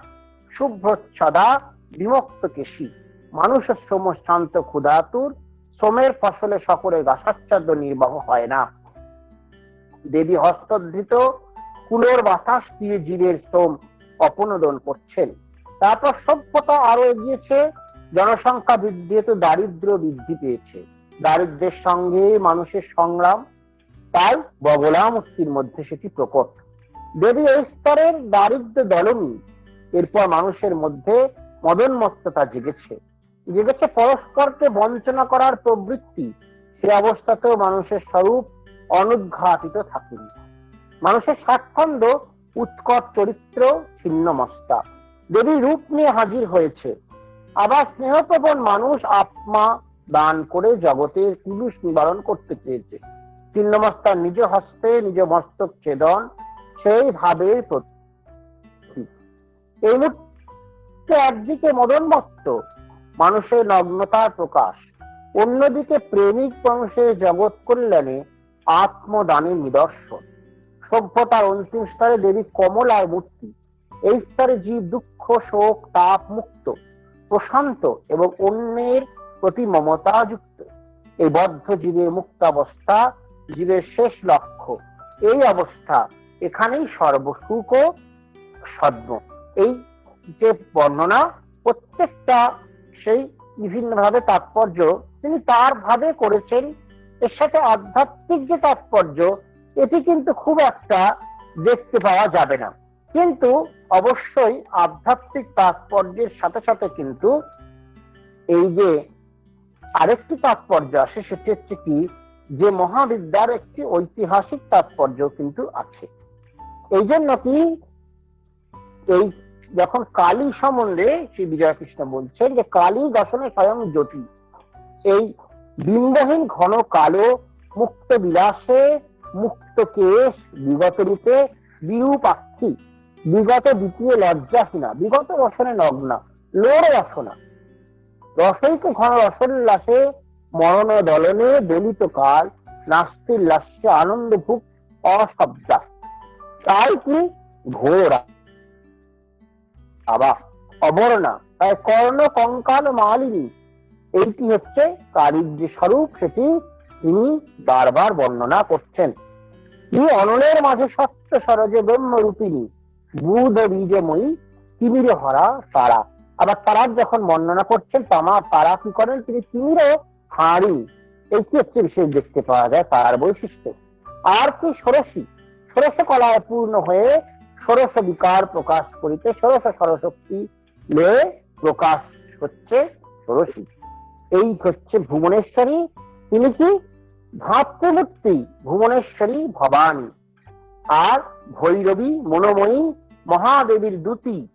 [SPEAKER 1] শুভ্রচ্ছদা, বিমুক্ত কেশী। মানুষের শ্রম শান্ত ক্ষুধাতুর, শ্রমের ফসলে সকলের গাছাচ্ছাদ্য নির্বাহ হয় না। দেবী হস্তধৃত কুলোর বাতাস দিয়ে জীবের শ্রম অপনোদন করছেন। তারপর সভ্যতা আরো এগিয়েছে, জনসংখ্যা বৃদ্ধি হেতু দারিদ্র্য বৃদ্ধি পেয়েছে। দারিদ্র্যের সঙ্গে মানুষের সংগ্রাম, তাই বগলা মূর্তির মধ্যে সেটি প্রকট। দেবী এই স্তরের দারিদ্র্য দলনী। এরপর মানুষের মধ্যে মদোন্মত্ততা জেগেছে, পরস্পরকে বঞ্চনা করার প্রবৃত্তি। সে অবস্থাতেও মানুষের স্বরূপ অনুদ্ঘাটিত থাকেনি। মানুষের স্বাচ্ছন্দ্য, উৎকট চরিত্র, ছিন্নমস্তা। দেবী রূপ নিয়ে হাজির হয়েছে। আবার স্নেহপ্রবণ মানুষ আত্মা দান করে জগতের কুলুষ নিবারণ করতে চেয়েছে। ছিন্নমস্তার নিজ হস্তে নিজ মস্তক ছেদন সেই ভাবের প্রতীক। এই মুহূর্তে একদিকে মদনমত্ত মানুষের নগ্নতার প্রকাশ, অন্যদিকে প্রেমিক মানুষের জগৎ কল্যাণে আত্মদানের নিদর্শন। সভ্যতার অন্তিম স্তরে দেবী কমলার মূর্তি। এই স্তরে জীব দুঃখ, শোক, তাপ মুক্ত, প্রশান্ত এবং অন্যের প্রতি মমতাযুক্ত। এই বদ্ধ জীবের মুক্তাবস্থা জীবের শেষ লক্ষ্য। এই অবস্থা এখানেই সর্বসুখ ও সদ্ম। এই যে বর্ণনা, প্রত্যেকটা সেই বিভিন্ন ভাবে তাৎপর্য তিনি তার ভাবে করেছেন। এর সাথে আধ্যাত্মিক যে তাৎপর্য, এটি কিন্তু খুব একটা দেখতে পাওয়া যাবে না। কিন্তু অবশ্যই আধ্যাত্মিক তাৎপর্যের সাথে সাথে কিন্তু এই যে আরেকটি তাৎপর্য আসে, সেটি হচ্ছে কি, যে মহাবিদ্যার একটি ঐতিহাসিক তাৎপর্য কিন্তু আছে। এই জন্য কি, এই যখন কালী সম্বন্ধে শ্রী বিজয়কৃষ্ণ বলছেন যে কালী দর্শনে স্বয়ং জ্যোতি। এই বিন্দহীন ঘন কালো, মুক্ত বিলাসে, মুক্ত কেশ, বিগত রূপে বিরূপাক্ষী, বিগত দ্বিতীয় লজ্জাহীনা, বিগত রসনে নগ্না, লোড় রসনা, রসৈক ঘন রসোল্লাসে, মরণ দলনে দলিত কাল, নাস্তির লাস্যে আনন্দ ভুক অশব্দা। তাই কি ঘোর আবার অবর্ণা, তাই কর্ণ কঙ্কাল মালিনী। এইটি হচ্ছে কালীর যে স্বরূপ, সেটি তিনি বারবার বর্ণনা করছেন। কি অনলের মাঝে সত্য সরজে ব্রহ্মরূপিণী, বুধ বীজময়ী, তিমিরে হরা তারা। আবার তারার যখন বর্ণনা করছেন, তারা কি করেন, তিনি তিমিরে হাড়ি। এইটি হচ্ছে বিশেষ দেখতে পাওয়া যায় তার বৈশিষ্ট্য। আর কি ষোড়শী, ষোড়শ কলায় পূর্ণ হয়ে ষোড়শ বিকার প্রকাশ করিতে ষোড়শ সরশক্তি লে প্রকাশ হচ্ছে ষোড়শী। এই হচ্ছে ভুবনেশ্বরী। তিনি কি ভাতৃমূর্তি ভুবনেশ্বরী ভবানী। আর ভৈরবী মনোময়ী মহাদেবীর দ্যুতি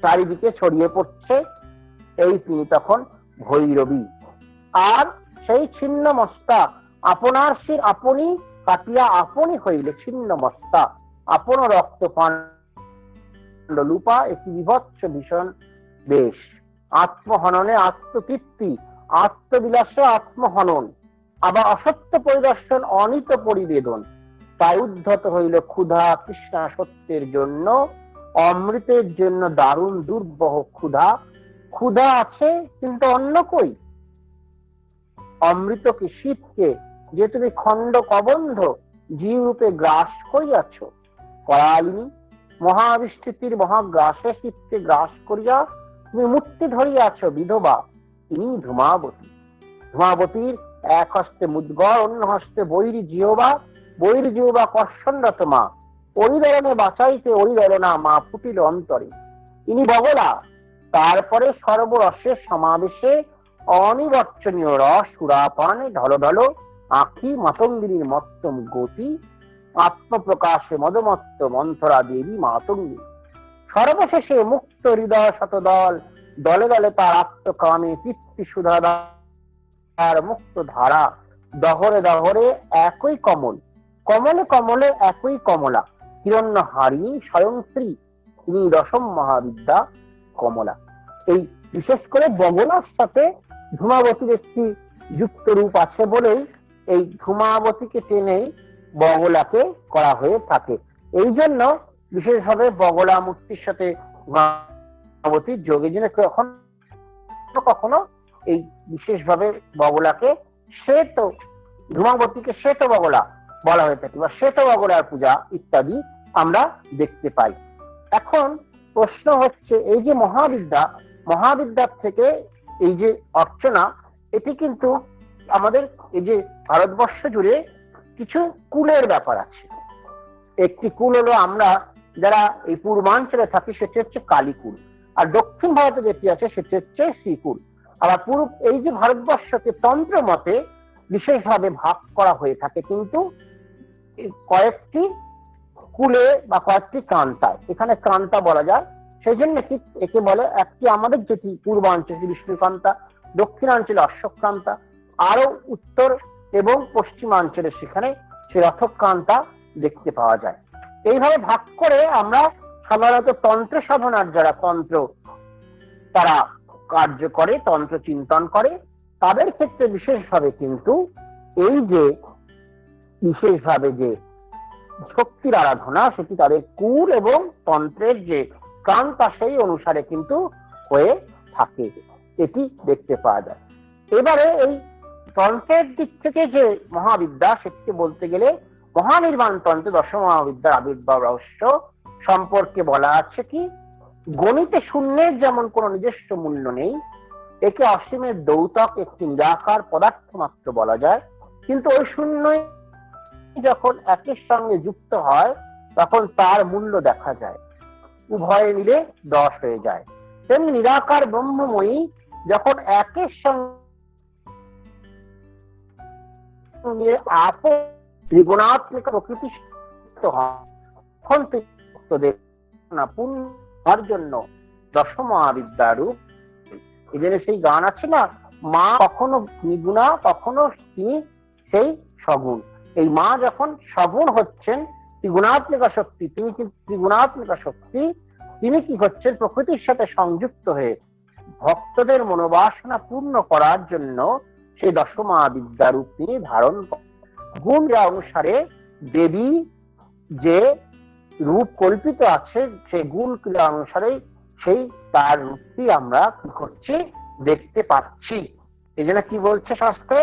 [SPEAKER 1] চারিদিকে ছড়িয়ে পড়ছে। এই তিনি তখন ভৈরবী। আর সেই ছিন্ন মস্তা আপনার শির আপনি কাটিয়া আপনি হইলে ছিন্ন মস্তা, আপন রক্ত পান লুপা, একটি বিভৎস ভীষণ বেশ। আত্মহননে আত্মতৃপ্তি, আত্মবিলাসে আত্মহনন, আবার অসত্য পরিদর্শন, অনিত পরিবেদন। তাই উদ্ধত হইল ক্ষুধা তৃষ্ণা সত্যের জন্য, অমৃতের জন্য দারুণ দুর্বহ ক্ষুধা। ক্ষুধা আছে কিন্তু অন্ন কই? অমৃতকে শীতকে যে তুমি খণ্ড কবন্ধ জীবরূপে গ্রাস করিয়াছ, করালিনী মহাবিস্তৃতির মহাগ্রাসে শীতকে গ্রাস করিয়া তুমি মূর্তি ধরিয়াছ বিধবা, তিনি ধূমাবতী। ধূমাবতীর এক হস্তে মুদ্গর, অন্য হস্তে বৈরী জিহ্বা, বৈরী জিহ্বা কর্ষণরত মা। অরিদলনে বাঁচাইতে অরিদলনা মা ফুটিল অন্তরে, ইনি বগলা। তারপরে সর্বরসের সমাবেশে অনিবর্চনীয় রস সুরাপানে ঢল ঢল আঁখি মাতঙ্গিনীর মত্তম গতি, আত্মপ্রকাশে মদমত্ত মন্থরা দেবী মাতঙ্গী। সর্বশেষে মুক্ত হৃদয় শতদল, দলে দলে তার আত্মকামে তৃপ্তি সুধার মুক্ত ধারা। দহরে দহরে একই কমল, কমলে কমলে একই কমলা। হিরণ্য হারিণী স্বয়ং শ্রী, তিনি দশম মহাবিদ্যা কমলা। এই বিশেষ করে বগলার সাথে ধূমাবতীর একটি যুক্ত রূপ আছে বলেই এই ধূমাবতীকে টেনে বগলাকে করা হয়ে থাকে। এই জন্য বিশেষভাবে বগলা মূর্তির সাথে ধূমাবতীর যোগে যেন কখনো কখনো এই বিশেষভাবে বগলাকে শ্বেত, ধূমাবতীকে শ্বেত বগলা বলা হয়ে থাকে বা শ্বেত বগলার পূজা ইত্যাদি আমরা দেখতে পাই। এখন প্রশ্ন হচ্ছে, এই যে মহাবিদ্যা, মহাবিদ্যার থেকে এই যে অর্চনা, এটি কিন্তু আমাদের এই যে ভারতবর্ষ জুড়ে কিছু কুলের ব্যাপার আছে। একটি কুল হলো আমরা যারা এই পূর্বাঞ্চলে থাকি সেটি হচ্ছে কালীকুল, আর দক্ষিণ ভারতে যেটি আছে সেটি হচ্ছে শ্রীকুল। আবার পূর্ব এই যে ভারতবর্ষকে তন্ত্র মতে বিশেষভাবে ভাগ করা হয়ে থাকে, কিন্তু কয়েকটি কুলে বা কয়েকটি কান্তায়, এখানে কান্তা বলা যায়, সেই জন্য ঠিক একে বলে। একটি আমাদের যেটি পূর্বাঞ্চলে বিষ্ণুকান্তা, দক্ষিণাঞ্চলে অশ্বকান্তা, আরো উত্তর এবং পশ্চিমাঞ্চলে সেখানে সে রথকান্তা দেখতে পাওয়া যায়। এইভাবে ভাগ করে আমরা সাধারণত তন্ত্র সাধনার যারা তন্ত্র তারা কার্য করে, তন্ত্র চিন্তন করে, তাদের ক্ষেত্রে বিশেষভাবে কিন্তু এই যে বিশেষভাবে যে শক্তির আরাধনা, সেটি তাদের কুল এবং তন্ত্রের যে কান্তা সেই অনুসারে কিন্তু হয়ে থাকে, এটি দেখতে পাওয়া যায়। এবারে এই তন্ত্রের দিক থেকে যে মহাবিদ্যা, সেটিকে বলতে গেলে মহানির্বাণ তন্ত্রে দশম মহাবিদ্যার আবির্ভাব রহস্য সম্পর্কে বলা আছে কি, গণিতে শূন্যের যেমন কোন নিজস্ব মূল্য নেই, একে অসীমের দ্যৌতক একটি নিরাকার পদার্থ মাত্র বলা যায়। কিন্তু ওই শূন্য যখন একের সঙ্গে যুক্ত হয় তখন তার মূল্য দেখা যায়, উভয়ে মিলে 10 হয়ে যায়। তেমনি নিরাকার ব্রহ্মময়ী যখন একের সঙ্গে ত্রিগুণাত্মক প্রকৃতি হয়, তখন পূর্ণর জন্য দশম মহাবিদ্যা রূপ। এই জন্য সেই গান আছে না, মা কখনো নিগুণা কখনো তিনি সেই সগুণ। এই মা যখন সগুণ হচ্ছেন, ত্রিগুণাত্মিকা শক্তি, তিনি কিন্তু ত্রিগুণাত্মিকা শক্তি, তিনি কি হচ্ছেন, প্রকৃতির সাথে সংযুক্ত হয়ে ভক্তদের মনোবাসনা পূর্ণ করার জন্য সেই দশমহাবিদ্যা রূপ তিনি ধারণ করেন। গুণ অনুসারে দেবী যে রূপ কল্পিত আছে, সেই গুণ ক্রিয়া অনুসারে সেই তার রূপটি আমরা কি করছি, দেখতে পাচ্ছি। এই জন্য কি বলছে শাস্ত্রে,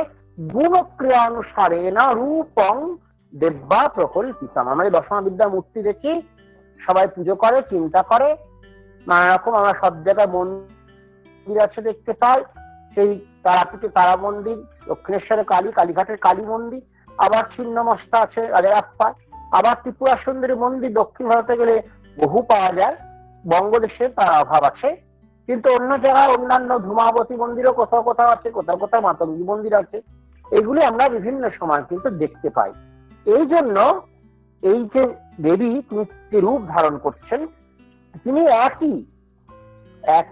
[SPEAKER 1] গুণ ক্রিয়া অনুসারে না রূপং দেব্যা প্রকল্পিতম। আমরা দশমহাবিদ্যা মূর্তি দেখি, সবাই পুজো করে, চিন্তা করে, নানা রকম আমরা সব জায়গায় মন্দির আছে দেখতে পাই। সেই তারাপীঠে তারা মন্দির, দক্ষিণেশ্বরে কালী, কালীঘাটের কালী মন্দির, আবার ছিন্নমস্তা আছে রাজারাপ্পায়, আবার ত্রিপুরা সুন্দরী মন্দির দক্ষিণ ভারতে গেলে বহু পাওয়া যায়, বঙ্গদেশে তার অভাব আছে। কিন্তু অন্য জায়গায় অন্যান্য ধূমাবতী মন্দিরও কোথাও কোথাও আছে, কোথাও কোথাও মাতঙ্গী মন্দির আছে, এগুলি আমরা বিভিন্ন সময় কিন্তু দেখতে পাই। এই জন্য এই যে দেবী তিনি যে রূপ ধারণ করছেন, তিনি একই, এক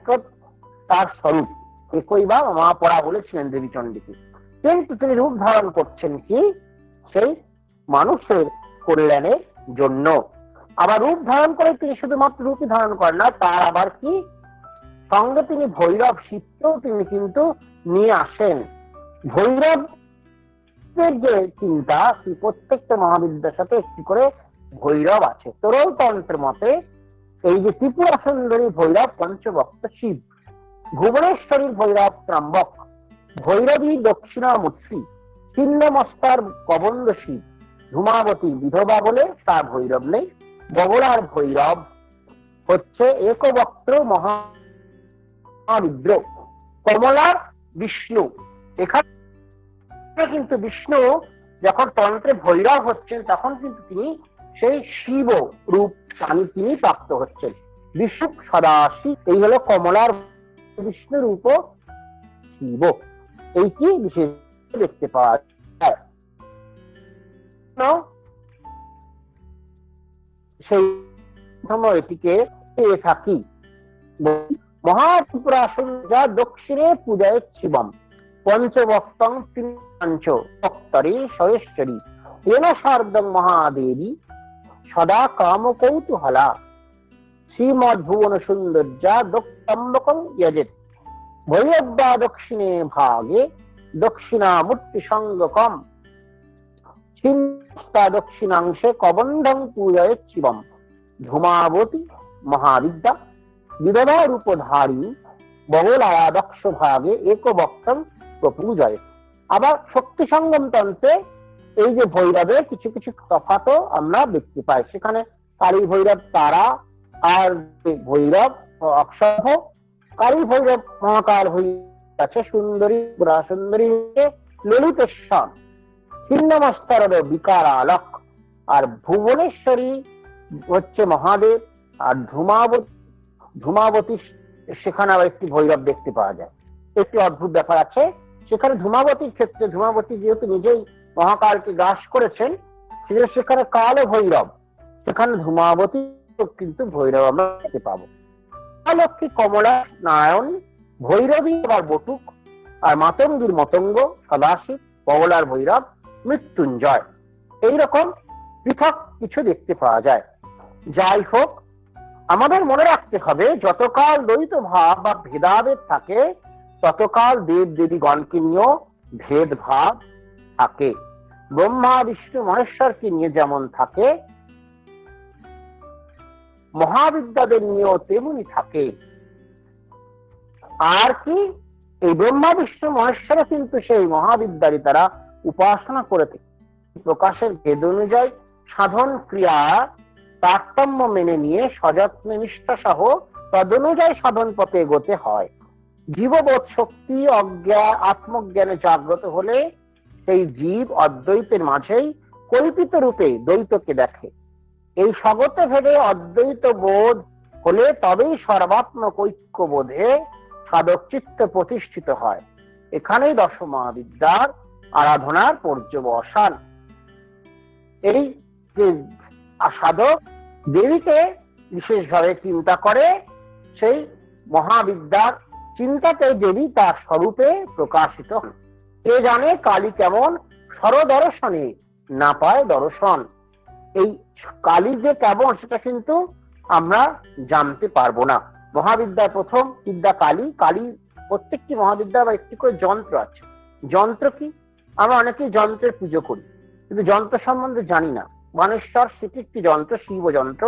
[SPEAKER 1] তার স্বরূপ একই, বা মা পড়া বলেছিলেন দেবী চণ্ডীকে, কিন্তু তিনি রূপ ধারণ করছেন কি সেই মানুষের কল্যাণের জন্য। আবার রূপ ধারণ করে তিনি শুধুমাত্র রূপই ধারণ করেন না, তার আবার কি সঙ্গে তিনি ভৈরব শিবকেও তিনি কিন্তু নিয়ে আসেন। ভৈরবের যে চিন্তা, প্রত্যেকটা মহাবিদ্যার সাথে একটি করে ভৈরব আছে। তরল তন্ত্রের মতে এই যে ত্রিপুরা সুন্দরী ভৈরব পঞ্চভক্ত শিব, ভুবনেশ্বরী ভৈরব ত্রম্বক, ভৈরবী দক্ষিণামূর্তি, ছিন্নমস্তার কবন্দ শিব, ধূমাবতী বিধবা বলে তার ভৈরব নেই। বগলার ভৈরব হচ্ছে একবক্ত্র মহাবিদ্র, কমলার বিষ্ণু। এখানে কিন্তু বিষ্ণু যখন তন্ত্রে ভৈরব হচ্ছেন তখন কিন্তু তিনি সেই শিব রূপ তিনি প্রাপ্ত হচ্ছেন। বিষ্ণু সদাশিব, এই হলো কমলার বিষ্ণু রূপ শিব, এইটি বিশেষ দেখতে পাওয়া যায়। সেই এটিকে পেয়ে থাকি মহাত্রিপুরা যা দক্ষিণে পূজায় শিবম পঞ্চভক্তং পঞ্চ ভক্তরে সরেশ্বরী তেন শারদং মহাদেবী সদা কাম কৌতূহলা শ্রীমদ ভুবন সৌন্দর্যা দক্ষম্বকং যজেত ভৈরব্যা দক্ষিণে ভাগে দক্ষিণামূর্তি সঙ্গকম চিন্তা দক্ষিণাংশে কবন্ধং পূজয়েত শিবম ধূমাবতী মহাবিদ্যা বিধবা রূপধারী বগলায়া দক্ষ ভাগে একবক্তং প্রপূজয়েত। আবার শক্তি সঙ্গম তন্ত্রে এই যে ভৈরবে কিছু কিছু তফাৎও আমরা দেখতে পাই। সেখানে কালী ভৈরব তারা, আর ভৈরব অক্ষভ, কালী ভৈরব মহাকাল ভৈরব আছে, সুন্দরী পুরা সুন্দরী ললিতেশ্বর, ছিন্নমস্তর বিকার আলোক, আর ভুবনেশ্বরী হচ্ছে মহাদেব, আর ধূমাবতী সেখানে আবার একটি ভৈরব দেখতে পাওয়া যায়। একটি অদ্ভুত ব্যাপার আছে সেখানে ধূমাবতীর ক্ষেত্রে, ধূমাবতী যেহেতু নিজেই মহাকালকে গ্রাস করেছেন সেখানে কাল ও ভৈরব, সেখানে ধূমাবতী কিন্তু ভৈরব আমরা দেখতে পাবো। লক্ষ্মী কমলা নারায়ণ, ভৈরবী আবার বটুক, আর মাতঙ্গীর মতঙ্গ সদাশিব, বগলার ভৈরব মৃত্যুঞ্জয়, এইরকম পৃথক কিছু দেখতে পাওয়া যায়। যাই হোক, আমাদের মনে রাখতে হবে যতকাল দ্বৈত ভাব বা ভেদাভেদ থাকে ততকাল দেব দেবীগণকে নিয়েও ভেদভাব থাকে। ব্রহ্মা বিষ্ণু মহেশ্বরকে নিয়ে যেমন থাকে, মহাবিদ্যাদের নিয়েও তেমনি থাকে। আর কি এই ব্রহ্মা বিষ্ণু মহেশ্বরে কিন্তু সেই মহাবিদ্যারই তারা উপাসনা করে থাকে। প্রকাশের ভেদ অনুযায়ী সাধন ক্রিয়া তারতম্য মেনে নিয়ে সযত্নে নিষ্ঠা সহ তদনুযায়ী সাধন পথে এগোতে হয়। জীববোধ শক্তি আত্মজ্ঞানে জাগ্রত হলে সেই জীব অদ্বৈতের মাঝেই কল্পিত রূপে দ্বৈতকে দেখে। এই স্বগত ভেদে অদ্বৈত বোধ হলে তবেই সর্বাত্মক ঐক্য বোধে সাধক চিত্ত প্রতিষ্ঠিত হয়। এখানেই দশ মহাবিদ্যার আরাধনার পর্যবসান। এই যে সাধক দেবীকে বিশেষভাবে চিন্তা করে, সেই মহাবিদ্যার চিন্তাতে দেবী তার স্বরূপে প্রকাশিত। কে জানে কালী কেমন সরদর্শনে না পায় দর্শন। এই কালী যে কেমন সেটা কিন্তু আমরা জানতে পারবো না। মহাবিদ্যার প্রথম বিদ্যা কালী। কালী প্রত্যেকটি মহাবিদ্যা বা একটি করে যন্ত্র আছে। যন্ত্র কি? আমরা অনেকেই যন্ত্রের পুজো করি, কিন্তু যন্ত্র সম্বন্ধে জানি না। মানেশ্বর সেটি একটি যন্ত্র, শিব যন্ত্র।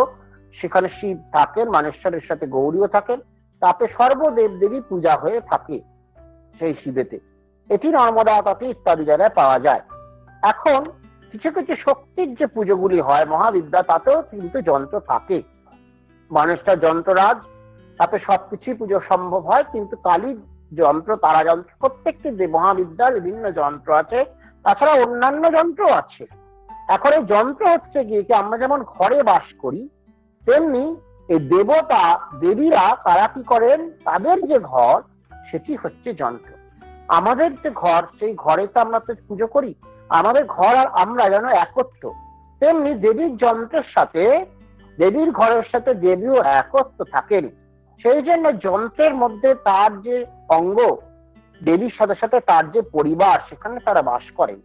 [SPEAKER 1] সেখানে শিব থাকেন, মানেশ্বরের সাথে গৌরীও থাকেন, তাতে সর্বদেব দেবী পূজা হয়ে থাকে সেই শিবেতে। এটি নর্মদা তটে ইত্যাদি জায়গায় পাওয়া যায়। এখন কিছু কিছু শক্তির যে পুজোগুলি হয় মহাবিদ্যা, তাতেও কিন্তু যন্ত্র থাকে। মানেশ্বর যন্ত্ররাজ, তাতে সবকিছুই পুজো সম্ভব হয়। কিন্তু কালীর যন্ত্র, তারা যন্ত্র, প্রত্যেকটি মহাবিদ্যার বিভিন্ন যন্ত্র আছে, তাছাড়া অন্যান্য যন্ত্র আছে। এখন এই যন্ত্র হচ্ছে গিয়ে আমরা যেমন ঘরে বাস করি, তেমনি এই দেবতা দেবীরা তারা কি করেন, তাদের যে ঘর সেটি হচ্ছে যন্ত্র। আমাদের যে ঘর, সেই ঘরে তো আমরা তো পুজো করি, আমাদের ঘর আর আমরা যেন একত্র। তেমনি দেবীর যন্ত্রের সাথে, দেবীর ঘরের সাথে দেবীও একত্র থাকেন। সেই জন্য যন্ত্রের মধ্যে তার যে অঙ্গ, দেবীর সাথে সাথে তার যে পরিবার, সেখানে তারা বাস করেন।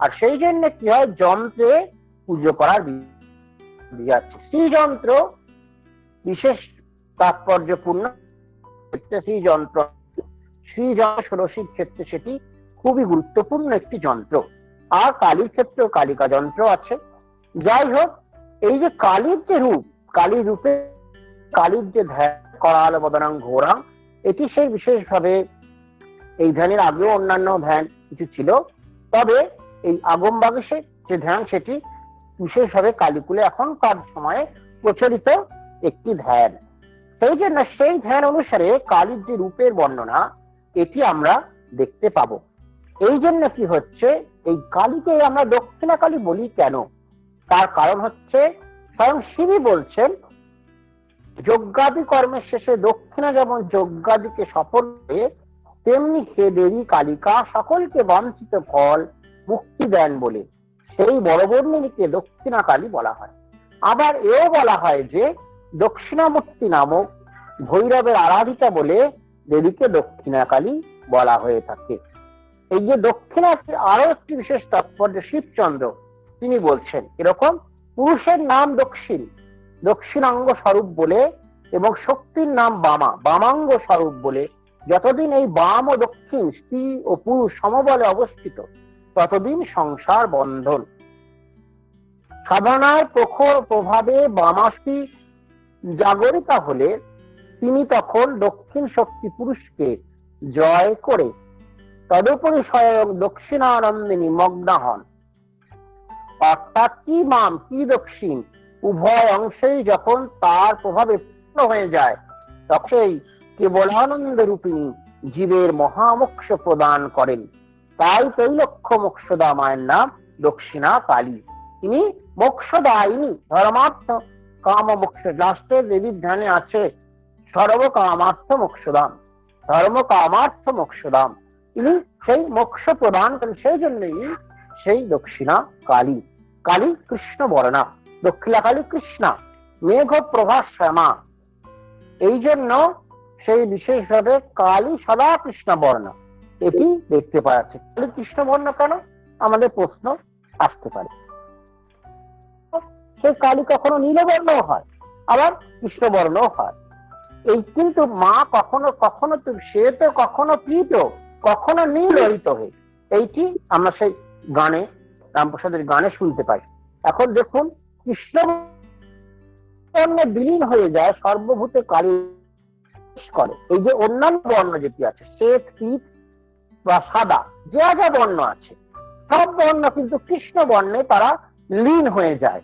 [SPEAKER 1] আর সেই জন্য কি হয়, যন্ত্রে পুজো করার বিধি আছে। শ্রীযন্ত্র বিশেষ তাৎপর্যপূর্ণ শ্রীযন্ত্র, শ্রীযন্ত্র ষোড়শীর ক্ষেত্রে সেটি খুবই গুরুত্বপূর্ণ একটি যন্ত্র। আর কালীর ক্ষেত্রেও কালিকা যন্ত্র আছে। যাই হোক, এই যে কালীর যে রূপ, কালী রূপে কালীর যে ধ্যান করাল বদনাং ঘোরাং, এটি সেই বিশেষভাবে এই ধ্যানের আগেও অন্যান্য ধ্যান কিছু ছিল, তবে এই আগম বাগেশের যে ধ্যান সেটি বিশেষভাবে কালীকুলে এখনকার সময়ে প্রচলিত একটি ধ্যান। সেই জন্য সেই ধ্যান অনুসারে কালীর যে রূপের বর্ণনা এটি আমরা দেখতে পাবো। এই জন্য কি হচ্ছে, এই কালীকে আমরা দক্ষিণা কালী বলি কেন, তার কারণ হচ্ছে স্বয়ং শিবই বলছেন, যজ্ঞাদি কর্মের শেষে দক্ষিণা যেমন যজ্ঞাদিকে সফল হয়ে, তেমনি হে দেবী কালিকা সকলকে বাঞ্ছিত ফল মুক্তি দেন বলে সেই বড়বর্ণিনীকে দক্ষিণা কালী বলা হয়। আবার এও বলা হয় যে দক্ষিণামূর্তি নামক ভৈরবের আরাধিতা বলে দেবীকে দক্ষিণা কালী বলা হয়ে থাকে। এই যে দক্ষিণা আরো একটি বিশেষ তাৎপর্য, শিবচন্দ্র তিনি বলছেন এরকম, পুরুষের নাম দক্ষিণ, দক্ষিণাঙ্গ স্বরূপ বলে, এবং শক্তির নাম বামা, বামাঙ্গ স্বরূপ বলে। যতদিন এই বাম ও দক্ষিণ স্ত্রী ও পুরুষ সমবলে অবস্থিত, ততদিন সংসার বন্ধন। সাধনার প্রখর প্রভাবে বামাশ্রী জাগরিতা হলে তিনি তখন দক্ষিণ শক্তি পুরুষকে জয় করে তদুপরি স্বয়ং দক্ষিণানন্দিনী মগ্না হন। অর্থাৎ কি মাম কি দক্ষিণ উভয় অংশেই যখন তার প্রভাবে পূর্ণ হয়ে যায়, তখন কেবলানন্দ রূপিণী জীবের মহামোক্ষ প্রদান করেন। তাই তৈলক্ষ মোক্ষদা মায়ের নাম দক্ষিণা কালী। তিনি মোক্ষদায়িনী, ধর্মার্থ কাম মোক্ষ। লাস্টের দেবীর ধ্যানে আছে সর্ব কামার্থ মোক্ষদাম, ধর্ম কামার্থ মোক্ষদাম। তিনি সেই মোক্ষ প্রদান করেন। সেই জন্যই সেই দক্ষিণা কালী। কালী কৃষ্ণ বর্ণা, দক্ষিণা কালী কৃষ্ণা, মেঘ প্রভা শ্যামা। এই জন্য সেই বিশেষভাবে কালী সদা কৃষ্ণ বর্ণ এটি দেখতে পাওয়া যাচ্ছে। কালী কৃষ্ণ বর্ণ কেন, আমাদের প্রশ্ন আসতে পারে। সেই কালী কখনো নীলবর্ণ হয়, আবার কৃষ্ণবর্ণ হয়। এই কিন্তু মা কখনো কখনো তো সে তো কখনো পীত, কখনো নীলহিত হয়ে, এইটি আমরা সেই গানে, রামপ্রসাদের গানে শুনতে পাই। এখন দেখুন, কৃষ্ণ বর্ণে বিলীন হয়ে যায়, সর্বভূতে কালী করে। এই যে অন্যান্য বর্ণ যেটি আছে, শ্বেত পীত বা সাদা, যা যা বর্ণ আছে সব বর্ণ কিন্তু কৃষ্ণ বর্ণে তারা লীন হয়ে যায়।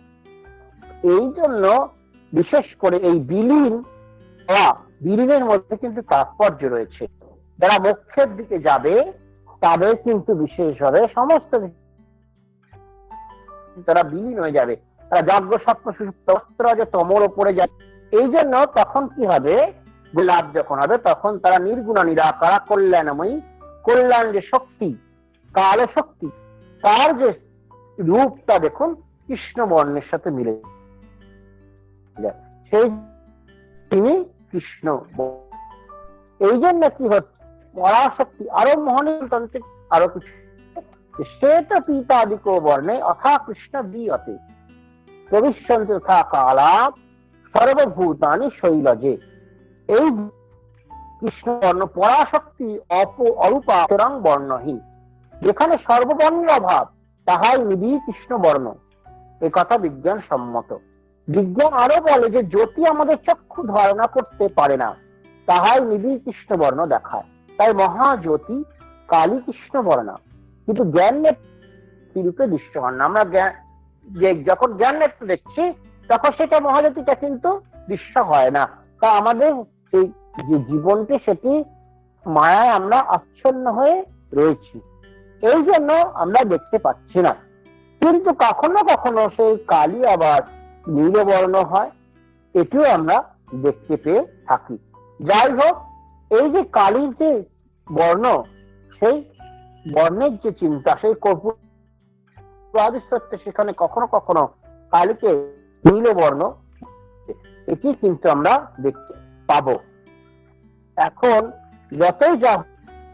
[SPEAKER 1] এই জন্য বিশেষ করে এই বিলীন বা বিলীনের মধ্যে কিন্তু তাৎপর্য রয়েছে। যারা মোক্ষের দিকে যাবে তাদের কিন্তু বিশেষভাবে সমস্ত তারা বিলীন হয়ে যাবে, তারা যজ্ঞ স্বপ্ন সুষুপ্ত যে তমর ওপরে যায়। এই জন্য তখন কি হবে, লাভ যখন হবে তখন তারা নির্গুণা নিরাকারা কল্যাণময়ী, কল্যাণ যে শক্তি, কাল শক্তি, তার যে রূপটা দেখুন কৃষ্ণ বর্ণের সাথে মিলে যায়, সেই তিনি কৃষ্ণ। এই জন্য কি হচ্ছে, পরাশক্তি আরো মোহনীয় আরো কিছু শ্বেত পীতাদিক বর্ণে অথা কৃষ্ণ বিয়তে প্রবিশ্যন্তি তথা কালা সর্বভূতানি শৈলজে। এই কৃষ্ণ বর্ণ পরাশক্তি অরূপা সুতরাং বর্ণহীন, যেখানে সর্ববর্ণের অভাব তাহাই নিবিড় কৃষ্ণ বর্ণ। এ কথা বিজ্ঞান সম্মত। বিজ্ঞান আরো বলে যে জ্যোতি আমাদের চক্ষু ধারণা করতে পারে না, তাহাই নিবিড় কৃষ্ণ বর্ণ দেখায়। তাই মহাজ্যোতি কালী কৃষ্ণ বর্ণ, কিন্তু জ্ঞান রূপে দৃশ্যমান না। আমরা যখন জ্ঞান নেত্র দেখছি তখন সেটা মহাজ্যোতিটা কিন্তু দৃশ্য হয় না। তা আমাদের এই যে জীবনটি সেটি মায়ায় আমরা আচ্ছন্ন হয়ে রয়েছি, এই জন্য আমরা দেখতে পাচ্ছি না। কিন্তু কখনো কখনো সেই কালী আবার নীলবর্ণ হয়, এটিও আমরা দেখতে পেয়ে থাকি। যাই হোক, এই যে কালীর যে বর্ণ, সেই বর্ণের যে চিন্তা, সেই কর্পূর সেখানে কখনো কখনো কালীকে নীলবর্ণ, এটি কিন্তু আমরা দেখতে পাবো। এখন যতই যা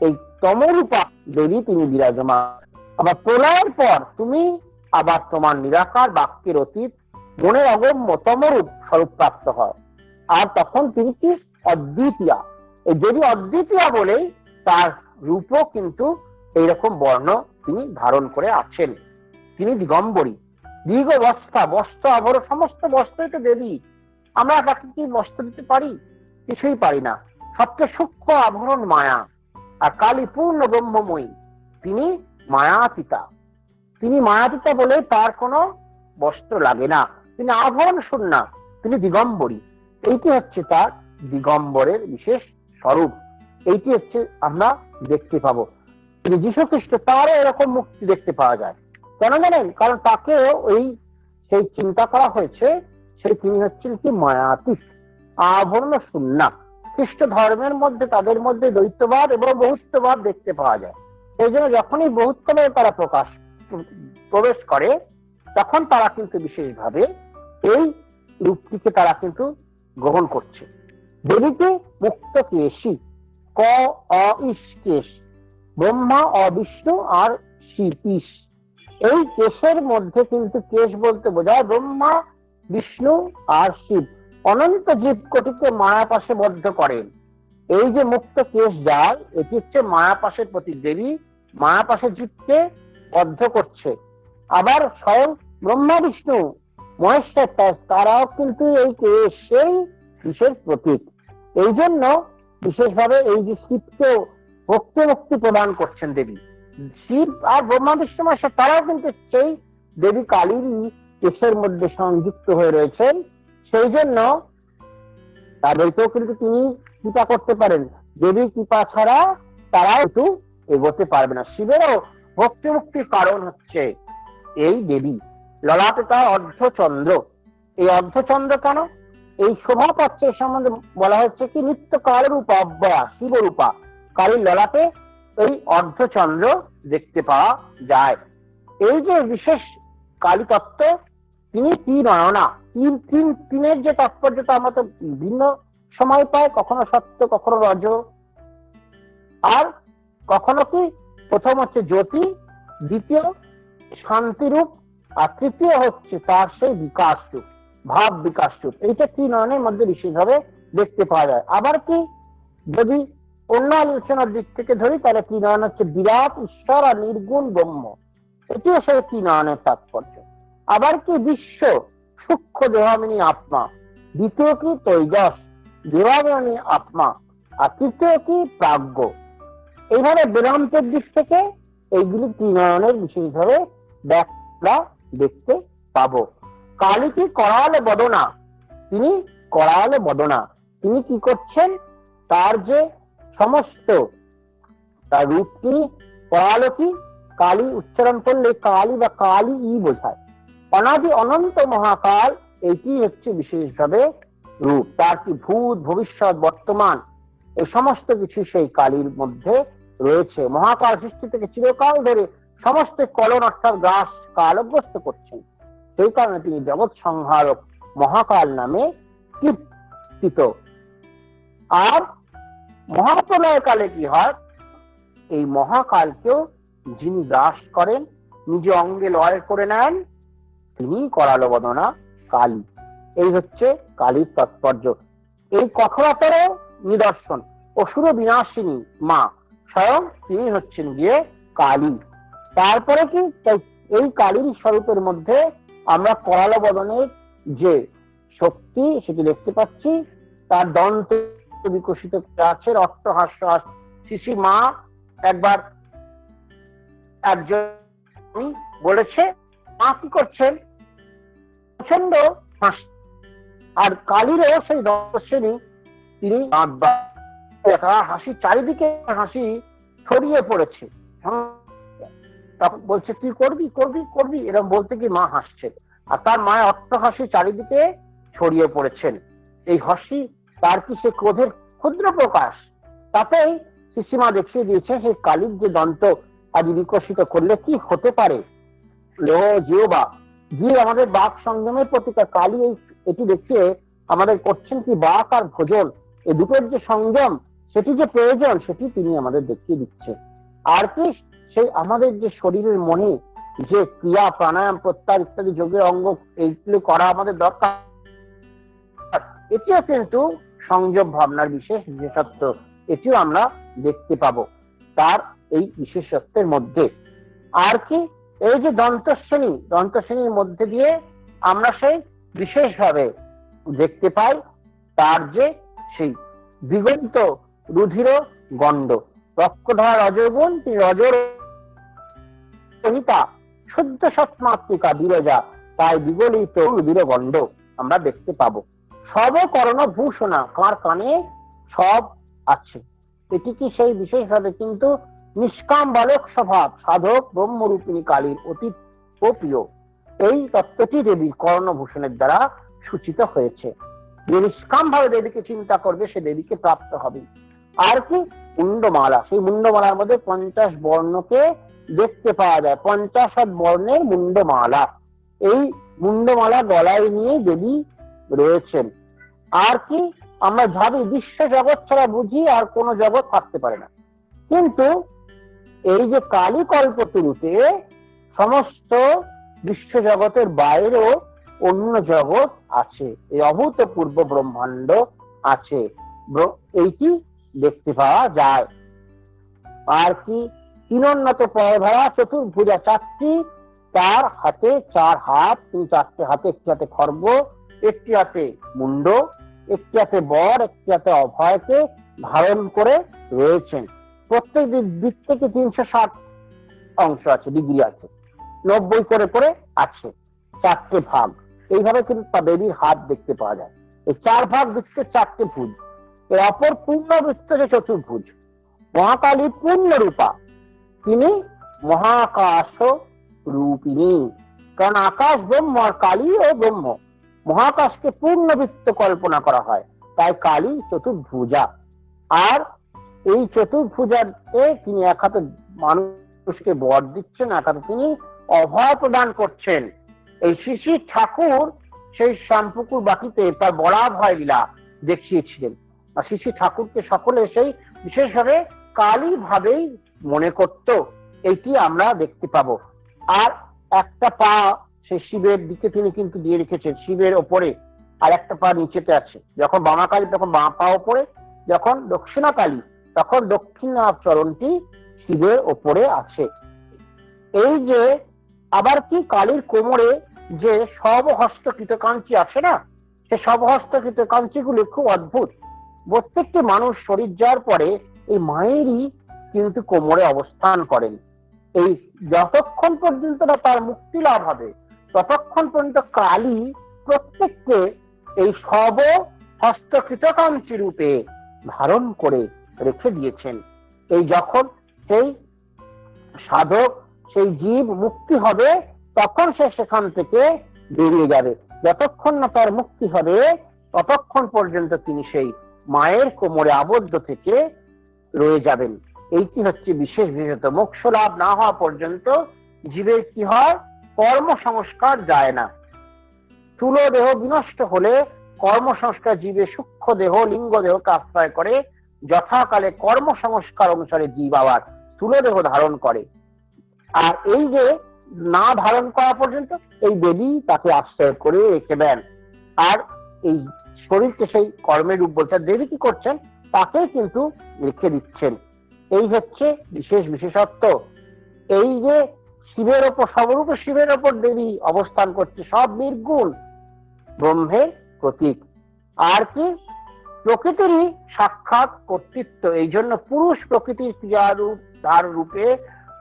[SPEAKER 1] এই তমরূপা দেবী তিনি বিরাজমান। আবার প্রলয়ের পর তুমি আবার তোমার নিরাকার বাক্যের অতীত মনের অগম্যতম রূপ স্বরূপ প্রাপ্ত হয়। আর তখন তিনি কি অদ্বিতীয়া, এই যদি অদ্বিতীয়া বলেই তার রূপও কিন্তু এইরকম বর্ণ তিনি ধারণ করে আছেন। তিনি দিগম্বরী, দীর্ঘ বস্ত্র আভরণ, সমস্ত বস্ত্রই তো দেবী। আমরা তাকে কি বস্ত্র দিতে পারি? কিছুই পারি না। সবচেয়ে সূক্ষ্ম আভরণ মায়া। আর কালী পূর্ণ ব্রহ্মময়ী, তিনি মায়াতীতা। তিনি মায়াতীতা বলে তার কোনো বস্ত্র লাগে না, তিনি আভরণ শূন্যা, তিনি দিগম্বরী। এইটি হচ্ছে তার দিগম্বরের বিশেষ স্বরূপ। এইটি হচ্ছে আমরা দেখতে পাবো। তিনি যীশু খ্রিস্ট, তারও এরকম মুক্তি দেখতে পাওয়া যায়। কেন জানেন? কারণ তাকেও সেই চিন্তা করা হয়েছে, সেই তিনি হচ্ছেন কি মায়াতীত, আভরণ শূন্যা। খ্রিস্ট ধর্মের মধ্যে তাদের মধ্যে দ্বৈতবাদ এবং বহুত্ববাদ দেখতে পাওয়া যায়। সেই জন্য যখনই বহুত্ববাদে তারা প্রবেশ করে, তখন তারা কিন্তু বিশেষভাবে এই রূপটিকে তারা কিন্তু গ্রহণ করছে। দেবীকে মুক্ত কেশী, ক অইশ কেশ, ব্রহ্মা অবিষ্ণু আর শিব ঈশ। এই কেশের মধ্যে কিন্তু কেশ বলতে বোঝায় ব্রহ্মা, বিষ্ণু আর শিব অনন্ত জীব কোটিকে মায়াপাশে বদ্ধ করেন। এই যে মুক্ত কেশ যার, এটি হচ্ছে মায়াপাশের প্রতীক। দেবী মায়াপাশে জীবকে বদ্ধ করছে। আবার স্বয়ং ব্রহ্মা, বিষ্ণু, মহেশ্বর, তারাও কিন্তু এই কেশের বিশেষ প্রতীক। এই জন্য বিশেষভাবে এই যে শিবকে ভক্তি মুক্তি প্রদান করছেন দেবী। শিব আর ব্রহ্মা, বিষ্ণু, মহেশ্বর তারাও কিন্তু সেই দেবী কালীরই কেশের মধ্যে সংযুক্ত হয়ে রয়েছেন। সেই জন্য তাদেরকেও কিন্তু তিনি কৃপা করতে পারেন। দেবীর কৃপা ছাড়া তারাও কিন্তু এগোতে পারবে না। শিবেরও ভক্তি মুক্তির কারণ হচ্ছে এই দেবী। ললাটে তার অর্ধচন্দ্র। এই অর্ধচন্দ্র কেন? এই শোভা পাচ্ছে সম্বন্ধে বলা হচ্ছে কি নিত্যকাল রূপা অব্যয়া শিবরূপা। কালীর ললাটে এই অর্ধচন্দ্র দেখতে পাওয়া যায়। এই যে বিশেষ কালী তত্ত্ব, তিনি ত্রিনয়না। তিনের যে তাৎপর্যটা আমরা তো ভিন্ন সময় পাই, কখনো সত্য, কখনো রজ, আর কখনো কি প্রথম হচ্ছে জ্যোতি, দ্বিতীয় শান্তিরূপ, আর তৃতীয় হচ্ছে তার সেই বিকাশ রূপ, ভাব বিকাশ রূপ। এইটা ত্রিনয়নের মধ্যে বিশেষভাবে দেখতে পাওয়া যায়। আবার কি যদি অন্য আলোচনার দিক থেকে ধরি, তাহলে ত্রিনয়ন হচ্ছে বিরাট ঈশ্বর আর নির্গুণ ব্রহ্ম। এটিও সেই ত্রিনয়নের তাৎপর্য। আবার কি বিশ্ব সূক্ষ্ম দেহামিনী আত্মা, দ্বিতীয় কি তৈজস দেহামিনী আত্মা, আর তৃতীয় কি প্রাজ্ঞ। এইভাবে বেদান্তের দিক থেকে এইগুলি ত্রিনয়নের বিশেষভাবে ব্যাখ্যা দেখতে পাবো। কালী কি করালে বদনা, তিনি করালে বদনা। তিনি কি করছেন? তার যে সমস্ত তার রূপ, তিনি করালো কি, কালী উচ্চারণ করলে কালী বা কালী ই বোঝায়। অনাদি অনন্ত মহাকাল, এটি হচ্ছে বিশেষভাবে রূপ। তার কি ভূত, ভবিষ্যৎ, বর্তমান, এই সমস্ত কিছু সেই কালীর মধ্যে রয়েছে। মহাকাল সৃষ্টি থেকে চিরকাল ধরে সমস্ত কলন অর্থাৎ গ্রাস কালগ্রস্ত করছেন। সেই কারণে তিনি জগৎ সংহারক মহাকাল নামে কীর্তিত। আর মহাপ্রলয় কালে কি হয়? এই মহাকালকেও যিনি গ্রাস করেন, নিজ অঙ্গে লয় করে নেন, তিনি করালো বদনা কালী। এই হচ্ছে কালীর তাৎপর্য। এই কঠোরতার নিদর্শন অসুর বিনাশিনী মা স্বয়ং তিনি হচ্ছেন গিয়ে কালী। তারপরে কি এই কালীর স্বরূপের মধ্যে আমরা করালো বদনের যে শক্তি সেটি দেখতে পাচ্ছি। তার দন্ত বিকশিত আছে, অট্টহাস্য শিশি মা একবার একজন বলেছে, মা কি করছেন? প্রচন্ড হাসি। আর কালীরও সেই দর্শনী, তিনি হাসি, চারিদিকে হাসি ছড়িয়ে পড়েছে। তখন বলছে তুই করবি করবি করবি, এরকম বলতে কি মা হাসছে। আর তার মায়ের অট্টহাসি চারিদিকে ছড়িয়ে পড়েছেন। এই হাসি তার কি সে ক্রোধের ক্ষুদ্র প্রকাশ? তাতেই শিশিমা দেখিয়ে দিয়েছে সেই কালীর যে দন্ত আজ বিকশিত করলে কি হতে পারে। জিওবা, যে আমাদের বাক সংযমের প্রতীকা, কালী এটি দেখিয়ে আমাদের করছেন কি বাক আর ভোজন, এই দুটোর যে সংযম, সেটি যে প্রয়োজন, সেটি তিনি আমাদের দেখিয়ে দিচ্ছে। আর কি সেই আমাদের যে শরীরের মনে যে ক্রিয়া প্রাণায়াম প্রত্যাহার ইত্যাদি যোগের অঙ্গ এইগুলো করা আমাদের দরকার, এটিও কিন্তু সংযম ভাবনার বিশেষ বিশেষত্ব। এটিও আমরা দেখতে পাবো তার এই বিশেষত্বের মধ্যে। আর কি, এই যে দন্তশ্রেণীর মধ্যে দিয়ে আমরা সেই বিশেষভাবে দেখতে পাই তার যে সেই দিগন্ত রুধির গণ্ড, রক্তধারা রজগুণ, তিনি রজর শুদ্ধ সৎমাত্মিকা বিরজা, তাই বিগলিত রুধির গণ্ড আমরা দেখতে পাবো। সবকর্ণ ভূষণা, কার কানে সব আছে। এটি কি সেই বিশেষভাবে কিন্তু নিষ্কাম বালক স্বভাব সাধক ব্রহ্মরূপিণী কালীর অতি প্রিয়। এই তত্ত্বটি দেবীর কর্ণভূষণের দ্বারা সূচিত হয়েছে। যে নিষ্কাম ভাবে দেবীকে চিন্তা করবে সে দেবীকে প্রাপ্ত হবে। আর কি, মুন্ডমালা, সেই মুন্ডমালার মধ্যে 50 বর্ণকে দেখতে পাওয়া যায়, 50 বর্ণের মুন্ডমালা। এই মুন্ডমালা গলায় নিয়ে দেবী রয়েছেন। আর কি, আমরা ভাবি বিশ্ব জগৎ ছাড়া বুঝি আর কোন জগৎ থাকতে পারে না, কিন্তু এই যে কালী কল্পতরুতে সমস্ত বিশ্ব জগতের বাইরেও অন্য জগৎ আছে, এই অভূতপূর্ব ব্রহ্মাণ্ড আছে, এইটি দেখতে পাওয়া যায়। আর কি, তিনোন্নত পয়ধারা চতুর্ভুজা, 4টি তার হাতে 4 হাত, তিনি 4টে হাতে, একটি হাতে খর্গ, একটি হাতে মুন্ড, একটি হাতে বর, একটি হাতে অভয়কে ধারণ করে রয়েছেন। প্রত্যেক দিক থেকে 360 অংশ আছে, ডিগ্রি আছে, 90 করে করে আছে, 4টে ভাগ। এইভাবে কিন্তু দেবীর হাত দেখতে পাওয়া যায়। এই 4 ভাগ দিচ্ছে 4টে ভুজ। এর অপর পূর্ণ বৃত্ত যে চতুর্ভুজ। মহাকালী পূর্ণ রূপা, তিনি মহাকাশ রূপিণী, কারণ আকাশ ব্রহ্ম আর কালী ও ব্রহ্ম। মহাকাশকে পূর্ণ বৃত্ত কল্পনা করা হয়, তাই কালী চতুর্ভুজা। আর এই চতুর্ভুজাতে তিনি এক হাতে মানুষকে বর দিচ্ছেন, এক হাতে তিনি অভয় প্রদান করছেন। এই শ্রী ঠাকুর সেই শ্যামপুকুর বাটিতে তার বরাভয় লীলা দেখিয়েছিলেন। আর শ্রী ঠাকুরকে সকলে সেই বিশেষভাবে কালী ভাবেই মনে করত, এইটি আমরা দেখতে পাবো। আর একটা পা সেই শিবের দিকে তিনি কিন্তু দিয়ে রেখেছেন, শিবের ওপরে, আর একটা পা নিচেতে আছে। যখন বামা কালী তখন বাঁ পা ওপরে, যখন দক্ষিণা কালী তখন দক্ষিণা চরণটি শিবের ওপরে আছে। এই যে আবার কি, কালীর কোমরে যে সবহস্তকৃত কাঞ্চি আছে না, সে সবহস্তকৃত কাঞ্চিগুলি খুব অদ্ভুত। প্রত্যেকটি মানুষ শরীর যাওয়ার পরে এই মায়েরই কিন্তু কোমরে অবস্থান করেন। এই যতক্ষণ পর্যন্ত না তার মুক্তি লাভ হবে ততক্ষণ পর্যন্ত কালী প্রত্যেককে এই সব হস্তকৃত কাঞ্চি রূপে ধারণ করে রেখে দিয়েছেন। এই যখন সেই সাধক, সেই জীব মুক্তি হবে তখন সে সেখান থেকে বেরিয়ে যাবে। যতক্ষণ না তার মুক্তি হবে ততক্ষণ পর্যন্ত তিনি সেই মায়ের কোমরে আবদ্ধ থেকে রয়ে যাবেন। এইটি হচ্ছে বিশেষ বিশেষত। মোক্ষ লাভ না হওয়া পর্যন্ত জীবের কি হয়, কর্ম সংস্কার যায় না। স্থূল দেহ বিনষ্ট হলে কর্ম সংস্কার জীবের সূক্ষ্ম দেহ লিঙ্গ দেহকে আশ্রয় করে, যথাকালে কর্ম সংস্কার অনুসারে জীব আবার স্থূল দেহ ধারণ করে। আর এই যে না ধারণ করা পর্যন্ত এই দেবী তাকে আশ্রয় করে রেখে দেন। আর এই শরীরকে সেই কর্মের রূপ বলছে, দেবী কি করছেন, তাকে কিন্তু রেখে দিচ্ছেন। এই হচ্ছে বিশেষ বিশেষত্ব। এই যে শিবের ওপর, সবরূপে শিবের ওপর দেবী অবস্থান করছে, সব নির্গুণ ব্রহ্মের প্রতীক। আর কি, প্রকৃতিরই সাক্ষাৎ কর্তৃত্ব। এই জন্য পুরুষ প্রকৃতির ক্রিয়ারূপ তার রূপে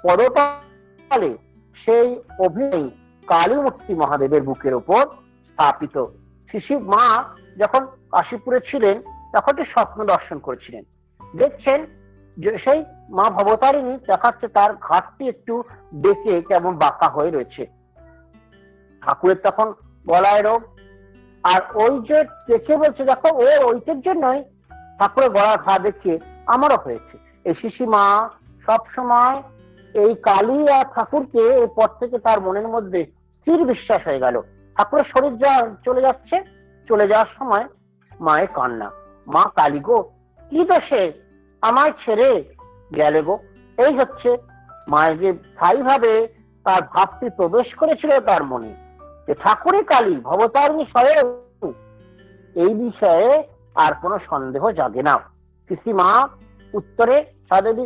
[SPEAKER 1] পদতলে সেই অভিনয় কালীমূর্তি মহাদেবের বুকের উপর স্থাপিত। শিশু মা যখন কাশীপুরে ছিলেন তখন স্বপ্ন দর্শন করেছিলেন, দেখছেন যে সেই মা ভবতারিণী দেখাচ্ছে তার ঘাটটি একটু বেঁকে কেমন বাঁকা হয়ে রয়েছে। ঠাকুরের তখন গলায় রোগ, আর ওই যে দেখে বলছে দেখো ও ওইটার জন্যই ঠাকুরের গলার ঘা দেখে আমারও হয়েছে। এই শিশু মা সবসময় এই কালী আর ঠাকুরকে এরপর থেকে তার মনের মধ্যে স্থির বিশ্বাস হয়ে গেল। ঠাকুরের শরীর চলে যাচ্ছে, চলে যাওয়ার সময় মায়ের কান্না, মা কালী গো কি দোষে আমায় ছেড়ে গেলে গো। এই হচ্ছে মায়ের যে স্থায়ী ভাবে তার ভাবটি প্রবেশ করেছিল তার মনে যে ঠাকুরই কালী, ভবতারিণী স্বয়ং, এই বিষয়ে আর কোনো সন্দেহ জাগে না। শ্রীমা উত্তরে সাদেবী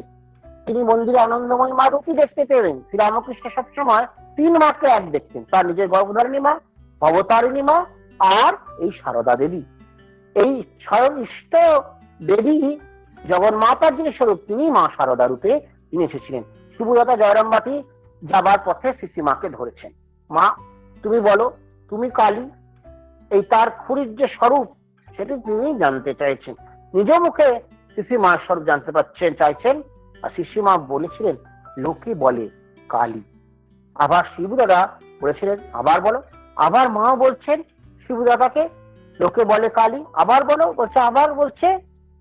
[SPEAKER 1] তিনি মন্দিরে আনন্দময়ী মা রূপী দেখতে পেলেন। শ্রীরামকৃষ্ণ সবসময় তিন মাকে এক দেখতেন, তার নিজের গর্ভধারিণী মা, ভবতারিণী মা আর এই সারদা দেবী। এই স্বয়ং ইষ্ট দেবী জগন্মাতার যিনি স্বরূপ, তিনি মা সারদা রূপে তিনি এসেছিলেন। সুভদ্রা জয়রামবাটি যাবার পথে শ্রীমাকে ধরেছেন, মা তুমি বলো তুমি কালী। এই তার খুরির যে স্বরূপ সেটি তিনি জানতে চাইছেন, নিজ মুখে শ্রীমার স্বরূপ জানতে পারছেন চাইছেন। আর শ্রীমা বলেছিলেন লোকে বলে কালী। আবার শিবদাদা বলেছিলেন আবার বলো। আবার মা বলছেন শিবদাদাকে লোকে বলে কালী, আবার বলো, বলছে আবার বলছে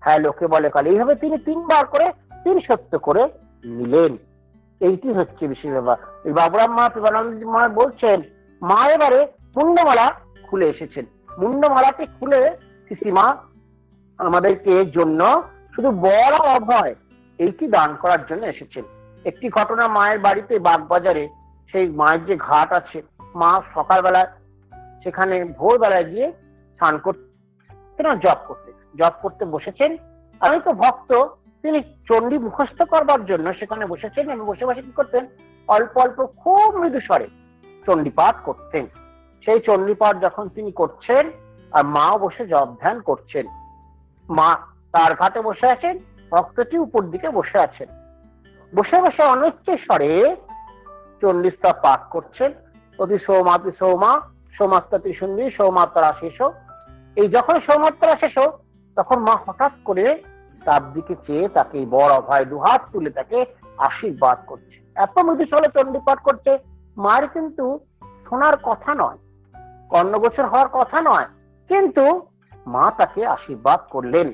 [SPEAKER 1] হ্যাঁ লোকে বলে কালী। এইভাবে তিনি তিনবার করে তিন সত্য করে নিলেন। এইটি হচ্ছে বিশেষ ব্যাপার। এই বাবুরাম মা প্রেমানন্দ মা বলছেন মা এবারে মুন্ডমালা খুলে এসেছেন। মুন্ডমালাটি খুলে শ্রীমা আমাদেরকে জন্য শুধু বড় অভয় এইটি দান করার জন্য এসেছেন। একটি ঘটনা, মায়ের বাড়িতে বাগবাজারে সেই মায়ের যে ঘাট আছে, মা সকালবেলা সেখানে ভোরবেলায় গিয়ে স্নান করতে না জপ করতে বসেছেন। আমি তো ভক্ত, তিনি চণ্ডী মুখস্থ করবার জন্য সেখানে বসেছেন এবং বসে বসে কি করতেন, অল্প অল্প খুব মৃদু স্বরে চণ্ডীপাঠ করতেন। সেই চণ্ডীপাঠ যখন তিনি করছেন আর মাও বসে জপ ধ্যান করছেন, মা তার ঘাটে বসে আছেন, ভক্তটি উপর দিকে বসে আছেন। বসে বসে অনিচ্ছ স্বরে চণ্ডীস্তব পাঠ করছেন। অতি সৌমাতি সৌমা সৌমাত্রাতি সুন্দরী সৌমাত্রা শেষ। এই যখন সৌমাত্রা শেষ তখন মা হঠাৎ করে তার দিকে চেয়ে তাকে বড় অভয় দুহাত তুলে তাকে আশীর্বাদ করছে। এত মৃদু স্বরে চণ্ডীপাঠ করছে, মায়ের কিন্তু শোনার কথা নয়, কর্ণগোচর হওয়ার কথা নয়, কিন্তু মা তাকে আশীর্বাদ করলেন।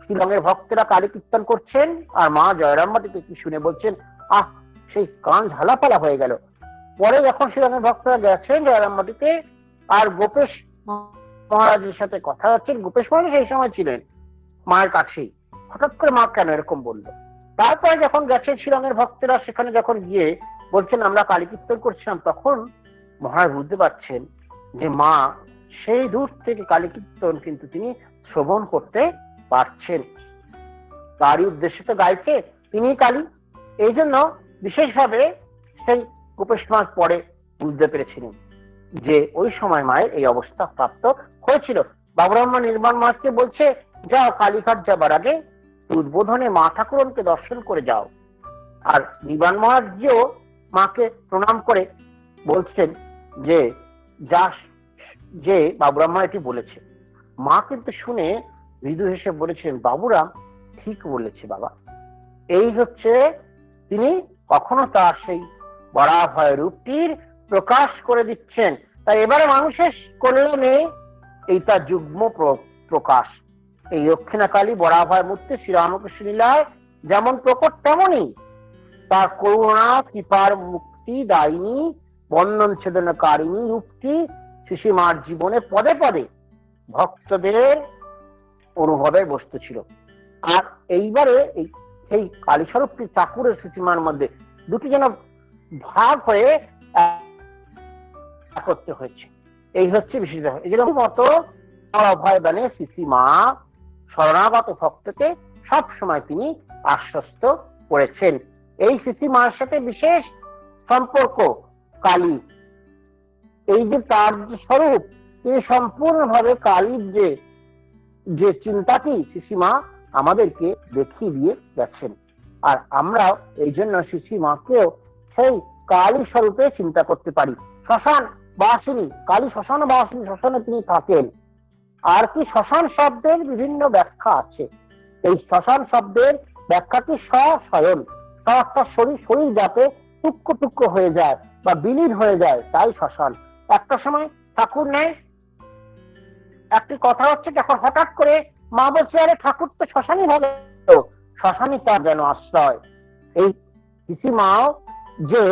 [SPEAKER 1] শিলংয়ের ভক্তেরা কালী কীর্তন করছেন আর মা জয়রামবাটিকে কি শুনে বলছেন আহ সেই কান ঝালাপালা হয়ে গেল। পরে যখন শিলংয়ের ভক্তরা গেছেন জয়রামবাটিতে আর গোপেশ মহারাজের সাথে কথা হচ্ছেন, গোপেশ মহারাজ সেই সময় ছিলেন মায়ের কাছেই, হঠাৎ করে মা কেন এরকম বললো। তারপরে যখন গেছেন শিলংয়ের ভক্তেরা, সেখানে যখন গিয়ে বলছেন আমরা কালী কীর্তন করছিলাম, তখন মহারাজ বুঝতে পারছেন যে মা সেই দূর থেকে কালী কীর্তন কিন্তু তিনি শ্রবণ করতে পারছেন। তারই উদ্দেশ্যে তো গাইছে তিনি কালী। এই জন্য বিশেষভাবে সেই গোপেশ মাস পরে বুঝতে পেরেছিলেন যে ওই সময় মায়ের এই অবস্থা প্রাপ্ত হয়েছিল। বাবুরাম নির্বাণ মাসকে বলছে যাও কালীঘাট যাবার আগে উদ্বোধনে মা ঠাকুরনকে দর্শন করে যাও। আর নির্বাণ মহারাজও মাকে প্রণাম করে বলছেন যে যা যে বাবুরাম মা এটি বলেছে। মা কিন্তু শুনে মৃদু হেসে বলেছেন বাবুরাম ঠিক বলেছে বাবা। এই হচ্ছে তিনি কখনো তার সেই বরাভয় রূপটির প্রকাশ করে দিচ্ছেন। তাই এবারে মানুষের কল্যাণে এই তার যুগ্ম প্রকাশ। এই দক্ষিণাকালী বরাভয় মূর্তি শ্রীরামকৃষ্ণ লীলায় যেমন প্রকট, তেমনই তার করুণা কৃপার মুক্তি দায়িনী বন্ধন ছেদনকারিণী রূপটি শ্রীমার জীবনে পদে পদে ভক্তদের অনুভবের বস্তু ছিল। আর এইবারে এই কালী স্বরূপটি ঠাকুরের শ্রীমার মধ্যে দুটি যেন ভাগ হয়ে একত্র হয়েছে। এই হচ্ছে বিশেষ ব্যাপার। এই জন্য মতো অভয় দানে শ্রীমা শরণাগত ভক্তকে সব সময় তিনি আশ্বস্ত করেছেন। এই শ্রীমার সাথে বিশেষ সম্পর্ক কালী, এই যে তার যে স্বরূপ, তিনি সম্পূর্ণভাবে কালীর যে চিন্তাটি শ্রীমা আমাদেরকে দেখিয়ে দিয়ে গেছেন। আর আমরা এই জন্য শ্রীমাকেও সেই কালী স্বরূপে চিন্তা করতে পারি। শ্মশান বাসিনী কালী, শ্মশান বাসিনী, শ্মশানে তিনি থাকেন। আর কি শ্মশান শব্দের বিভিন্ন ব্যাখ্যা আছে। এই শ্মশান শব্দের ব্যাখ্যাটি স্বয়ন, অর্থাৎ শরীর যাতে টুকরো টুকরো হয়ে যায় বা বিলীন হয়ে যায়, তাই শ্মশান। একটা সময় ঠাকুর নেই, একটি কথা হচ্ছে যখন হঠাৎ করে মা বলছে আরে ঠাকুর তো শ্মশানই হবে, শ্মশানই তার যেন আশ্রয়। এই মাও যে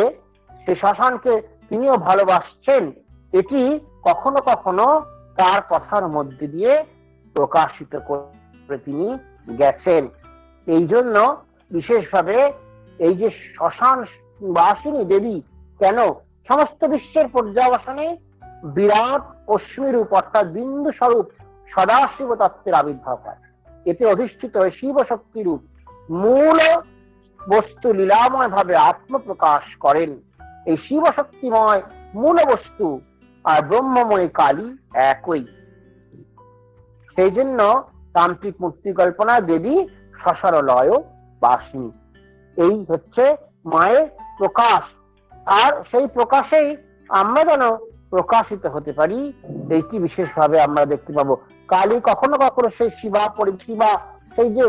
[SPEAKER 1] সে শ্মশানকে তিনিও ভালোবাসছেন, এটি কখনো কখনো তার কথার মধ্যে দিয়ে প্রকাশিত করে তিনি গেছেন। এই জন্য বিশেষভাবে এই যে শ্মশান বাসিনী দেবী, কেন? সমস্ত বিশ্বের পর্যাবসানে বিরাট অশ্মিরূপ অর্থাৎ বিন্দু স্বরূপ সদাশিব তত্ত্বের আবির্ভাব হয়। এতে অধিষ্ঠিত হয়ে শিব শক্তি রূপ মূল বস্তু লীলাময় ভাবে আত্মপ্রকাশ করেন। এই শিব শক্তিময় মূল বস্তু আর ব্রহ্মময় কালী একই। সেই জন্য তান্ত্রিক মূর্তি কল্পনা দেবী সসরলয় বাসিনী। এই হচ্ছে মায়ের প্রকাশ। আর সেই প্রকাশেই আমরা যেন প্রকাশিত হতে পারি, এইটি বিশেষভাবে আমরা দেখতে পাবো। কালী কখনো কখনো সেই শিবা সেই যে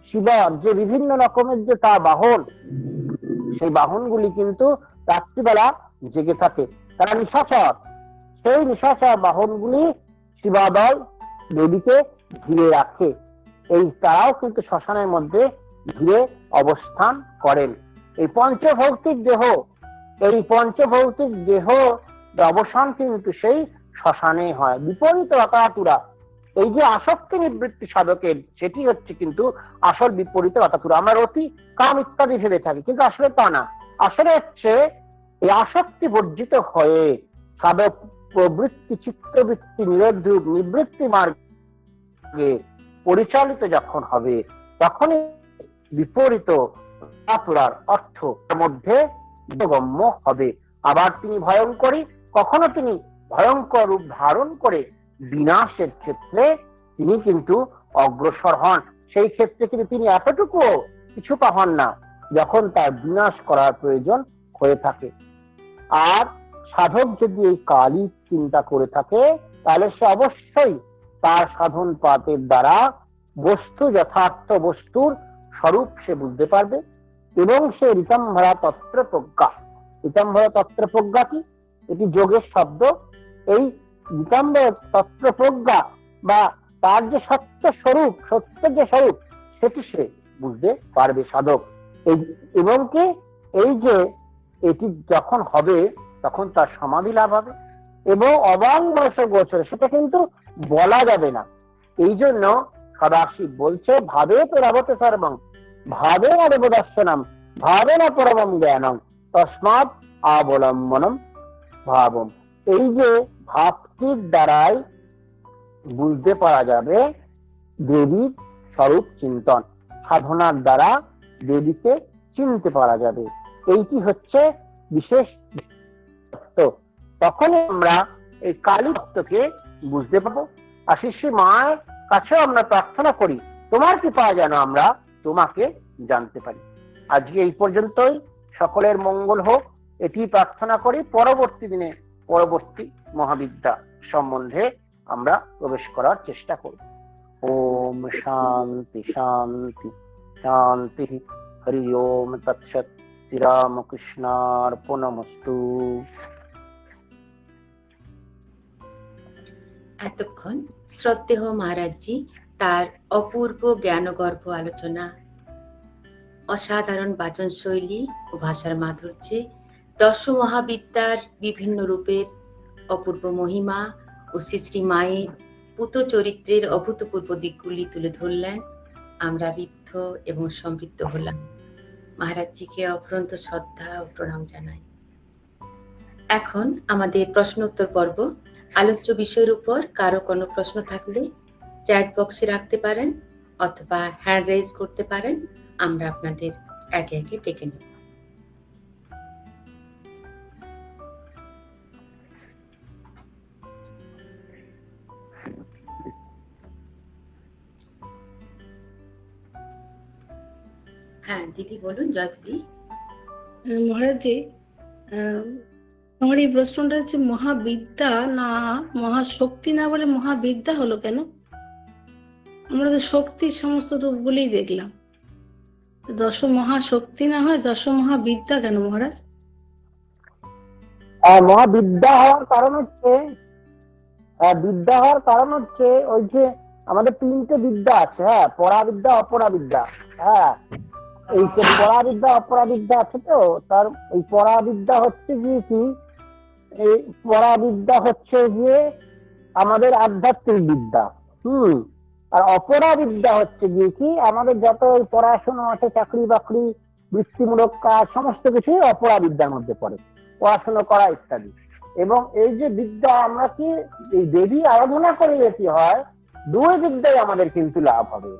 [SPEAKER 1] শিবার যে বিভিন্ন রকমের যে তার বাহন, সেই বাহনগুলি কিন্তু রাত্রিবেলা জেগে থাকে, তারা নিশাচর। সেই নিশাচর বাহনগুলি শিবাদল দেবীকে ঘিরে রাখে। এই তারাও কিন্তু শ্মশানের মধ্যে ঘিরে অবস্থান করেন। এই পঞ্চভৌতিক দেহ অবসান কিন্তু সেই শ্মশানে হয়। বিপরীত রতাতুরা, এই যে আসক্তি নিবৃত্তি সাধকের, সেটি হচ্ছে কিন্তু আসল বিপরীত রতাতুরা। আমরা রতি কাম ইত্যাদি ভেবে থাকি, কিন্তু আসলে তা না। আসলে হচ্ছে এই আসক্তি বর্জিত হয়ে সাধক প্রবৃত্তি চিত্তবৃত্তি নিবৃত্তি মার্গে পরিচালিত যখন হবে, তখনই বিপরীত রতাতুরার অর্থ মধ্যে গম্য হবে। আবার তিনি ভয়ঙ্করী, কখনো তিনি ভয়ঙ্কর রূপ ধারণ করে বিনাশের ক্ষেত্রে তিনি কিন্তু অগ্রসর হন। সেই ক্ষেত্রে কিন্তু তিনি এতটুকু কিছু হন না যখন তার বিনাশ করার প্রয়োজন হয়ে থাকে। আর সাধক যদি এই কালী চিন্তা করে থাকে, তাহলে সে অবশ্যই তার সাধন পাতের দ্বারা বস্তু যথার্থ বস্তুর স্বরূপ সে বুঝতে পারবে, এবং সে ঋতম্ভরা তত্ত্ব প্রজ্ঞা। ঋতম্ভরা তত্ত্ব প্রজ্ঞা কি? এটি যোগের শব্দ। এই ঋতম্ভর তত্ত্ব প্রজ্ঞা বা তার যে সত্যের যে স্বরূপ, সেটি সে বুঝতে পারবে সাধক। এবং কি এই যে এটি যখন হবে, তখন তার সমাধি লাভ হবে এবং অবাং বয়স গোচরে, সেটা কিন্তু বলা যাবে না। এই জন্য সদাশিব বলছে, ভাবে তো রাবতে সর্বং ভাবে না দেবদর্শনম ভাবে না পরমম জ্ঞানম তস্মাৎ অবলম্বনম ভাবম। এই যে ভাবটির দ্বারাই বুঝতে পারা যাবে দেবীর স্বরূপ চিন্তন, সাধনার দ্বারা দেবীকে চিনতে পারা যাবে। এইটি হচ্ছে বিশেষ তত্ত্ব। তখনই আমরা এই কালী তত্ত্বকে বুঝতে পাবো। আর শ্রী মায়ের কাছেও আমরা প্রার্থনা করি, তোমার কৃপা যেন আমরা তোমাকে জানতে পারি। আজকে এই পর্যন্তই। সকলের মঙ্গল হোক, এটি প্রার্থনা করি। পরবর্তী দিনে পরবর্তী মহাবিদ্যা সম্বন্ধে আমরা প্রবেশ করার চেষ্টা করব। ওম শান্তি শান্তি শান্তি। হরি ওম তৎসৎ। শ্রীরামকৃষ্ণার্পণমস্তু।
[SPEAKER 2] এতক্ষণ শ্রদ্ধেয় মহারাজজি তার অপূর্ব জ্ঞানগর্ভ আলোচনা, অসাধারণ বাচন শৈলী ও ভাষার মাধুর্যে দশ মহাবিদ্যার বিভিন্ন রূপের অপূর্ব মহিমা ও শ্রী মায়ের পুত চরিত্রের অভূতপূর্ব দিকগুলি তুলে ধরলেন। আমরা ঋদ্ধ এবং সমৃদ্ধ হলাম। মহারাজজিকে অফুরন্ত শ্রদ্ধা ও প্রণাম জানাই। এখন আমাদের প্রশ্নোত্তর পর্ব। আলোচ্য বিষয়ের উপর কারো কোনো প্রশ্ন থাকলে চ্যাট বক্সে রাখতে পারেন অথবা হ্যান্ড রেজ করতে পারেন। আমরা আপনাদের একে একে ডেকে নেব। হ্যাঁ দিদি বলুন। জয় দিদি।
[SPEAKER 3] মহারাজজি, আমার এই প্রশ্নটা হচ্ছে, মহাবিদ্যা না মহাশক্তি না বলে মহাবিদ্যা হলো কেন? আমরা তো শক্তির সমস্ত রূপগুলোই দেখলাম, দশ মহাশক্তি না হয় দশ মহাবিদ্যা কেন মহারাজ?
[SPEAKER 1] মহাবিদ্যা হওয়ার কারণ হচ্ছে ওই যে আমাদের তিনটে বিদ্যা আছে। হ্যাঁ, পরাবিদ্যা অপরাবিদ্যা। হ্যাঁ, এই যে পরাবিদ্যা অপরাবিদ্যা আছে, তো তার এই পরাবিদ্যা হচ্ছে গিয়ে কি, এই পরাবিদ্যা হচ্ছে গিয়ে আমাদের আধ্যাত্মিক বিদ্যা। আর অপরাবিদ্যা হচ্ছে গিয়ে কি, আমাদের যত পড়াশোনা আছে, চাকরি বাকরি, বৃত্তিমূলক কাজ, সমস্ত কিছুই অপরাবিদ্যার মধ্যে পড়ে। পড়াশোনা করা ইত্যাদি। এবং এই যে বিদ্যা আমরা কি এই দেবী আরাধনা করলে কি হয়, দুই বিদ্যায় আমাদের কিন্তু লাভ হবে।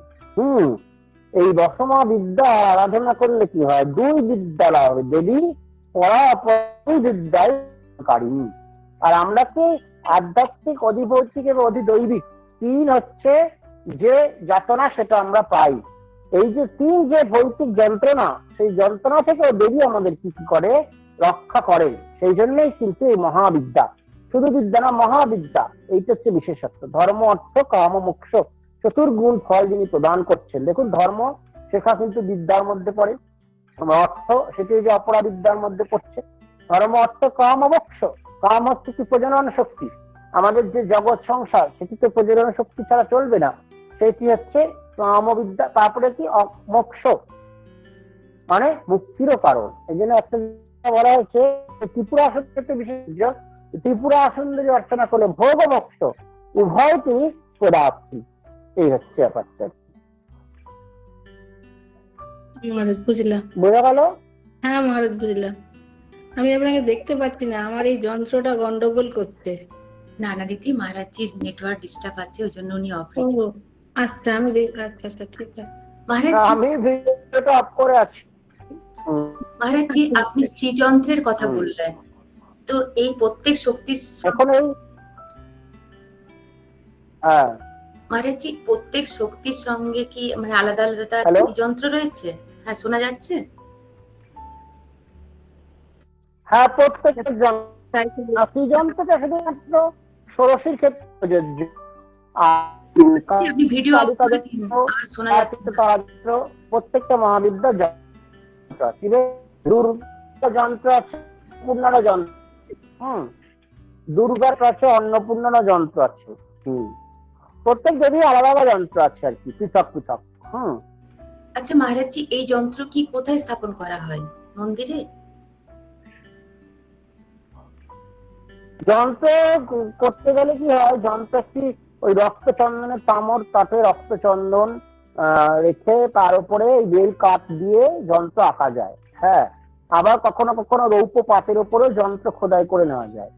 [SPEAKER 1] এই দশমা বিদ্যা আরাধনা করলে কি হয়, দুই বিদ্যা লাভ হবে, দেবী পড়া বিদ্যায় কারী। আর আমরা কি আধ্যাত্মিক, অধিভৌতিক এবং অধিদৈবিক তিন হচ্ছে যে যাতনা, সেটা আমরা পাই। এই যে তিন যে ভৌতিক যন্ত্রণা, সেই যন্ত্রণা থেকে দেবী আমাদের কি করে, রক্ষা করে। সেই জন্যই কিন্তু এই মহাবিদ্যা, শুধু বিদ্যা না, মহাবিদ্যা, এইটা হচ্ছে বিশেষত্ব। ধর্ম, অর্থ, কাম, মোক্ষ চতুর্গুণ ফল যিনি প্রদান করছেন। দেখুন, ধর্ম শেখা কিন্তু বিদ্যার মধ্যে পড়ে, অর্থ সেটি যে অপরাবিদ্যার মধ্যে পড়ছে। ধর্ম, অর্থ, কাম, মোক্ষ। কাম হচ্ছে কি প্রজনন শক্তি, আমাদের যে জগৎ সংসার সেটি তো প্রজনন শক্তি ছাড়া চলবে না, সেটি হচ্ছে কামবিদ্যা। তারপরে কি মোক্ষ, মানে মুক্তিরও কারণ। এই জন্য একটা বলা হয়েছে ত্রিপুরা সত্যি বিশেষ, ত্রিপুরা সুন্দরী অর্চনা করলে ভোগ মোক্ষ উভয় তিনি প্রদাপ্তি। এই হচ্ছে ব্যাপারটা।
[SPEAKER 3] মহারাজ বুঝলাম,
[SPEAKER 1] বোঝা গেল?
[SPEAKER 3] হ্যাঁ মহারাজ বুঝলাম। আমি আপনাকে দেখতে পাচ্ছি না, আমার এই যন্ত্রটা গন্ডগোল করছে।
[SPEAKER 2] না না দিদি, মহারাজজির নেটওয়ার্ক ডিস্টার্ব আছে, ওই জন্য উনি অফ
[SPEAKER 3] ও
[SPEAKER 2] রেখেছেন।
[SPEAKER 3] আচ্ছা, আচ্ছা আচ্ছা, ঠিক আছে।
[SPEAKER 2] মহারাজজি,
[SPEAKER 1] আমি ভিডিওটা অফ করে আছি।
[SPEAKER 2] মহারাজজি আপনি শ্রীযন্ত্রের কথা বললেন, তো এই প্রত্যেক শক্তির
[SPEAKER 1] এখন এই হ্যাঁ
[SPEAKER 2] মহারাজজি প্রত্যেক শক্তির সঙ্গে কি মানে আলাদা আলাদা
[SPEAKER 1] হ্যালো?
[SPEAKER 2] যন্ত্র রয়েছে? হ্যাঁ, শোনা যাচ্ছে?
[SPEAKER 1] হ্যাঁ, প্রত্যেকের যন্ত্রটা শুধুমাত্র ষোড়শীর ক্ষেত্রে প্রযোজ্য।
[SPEAKER 2] আপনি ভিডিও অফ করে দিন, আওয়াজ শোনা যাচ্ছে না।
[SPEAKER 1] প্রত্যেকটা মহাবিদ্যা যন্ত্র আছে, দুর্গা যন্ত্র আছে, অন্নপূর্ণারও যন্ত্র, দুর্গার কাছে অন্নপূর্ণারও যন্ত্র আছে। প্রত্যেক দেবী আলাদা আলাদা যন্ত্র আছে আর কি, পৃথক পৃথক।
[SPEAKER 2] আচ্ছা মহারাজজি, এই যন্ত্র কি কোথায় স্থাপন করা হয়? মন্দিরে?
[SPEAKER 1] যন্ত্র করতে গেলে কি হয়, যন্ত্রটি ওই রক্তচন্দনের তামর কাঠে রক্তচন্দন রেখে তার উপরে বেল কাঠ দিয়ে যন্ত্র আঁকা যায়। হ্যাঁ, আবার কখনো কখনো রৌপ্য পাতের উপরে যন্ত্র খোদাই করে নেওয়া যায়।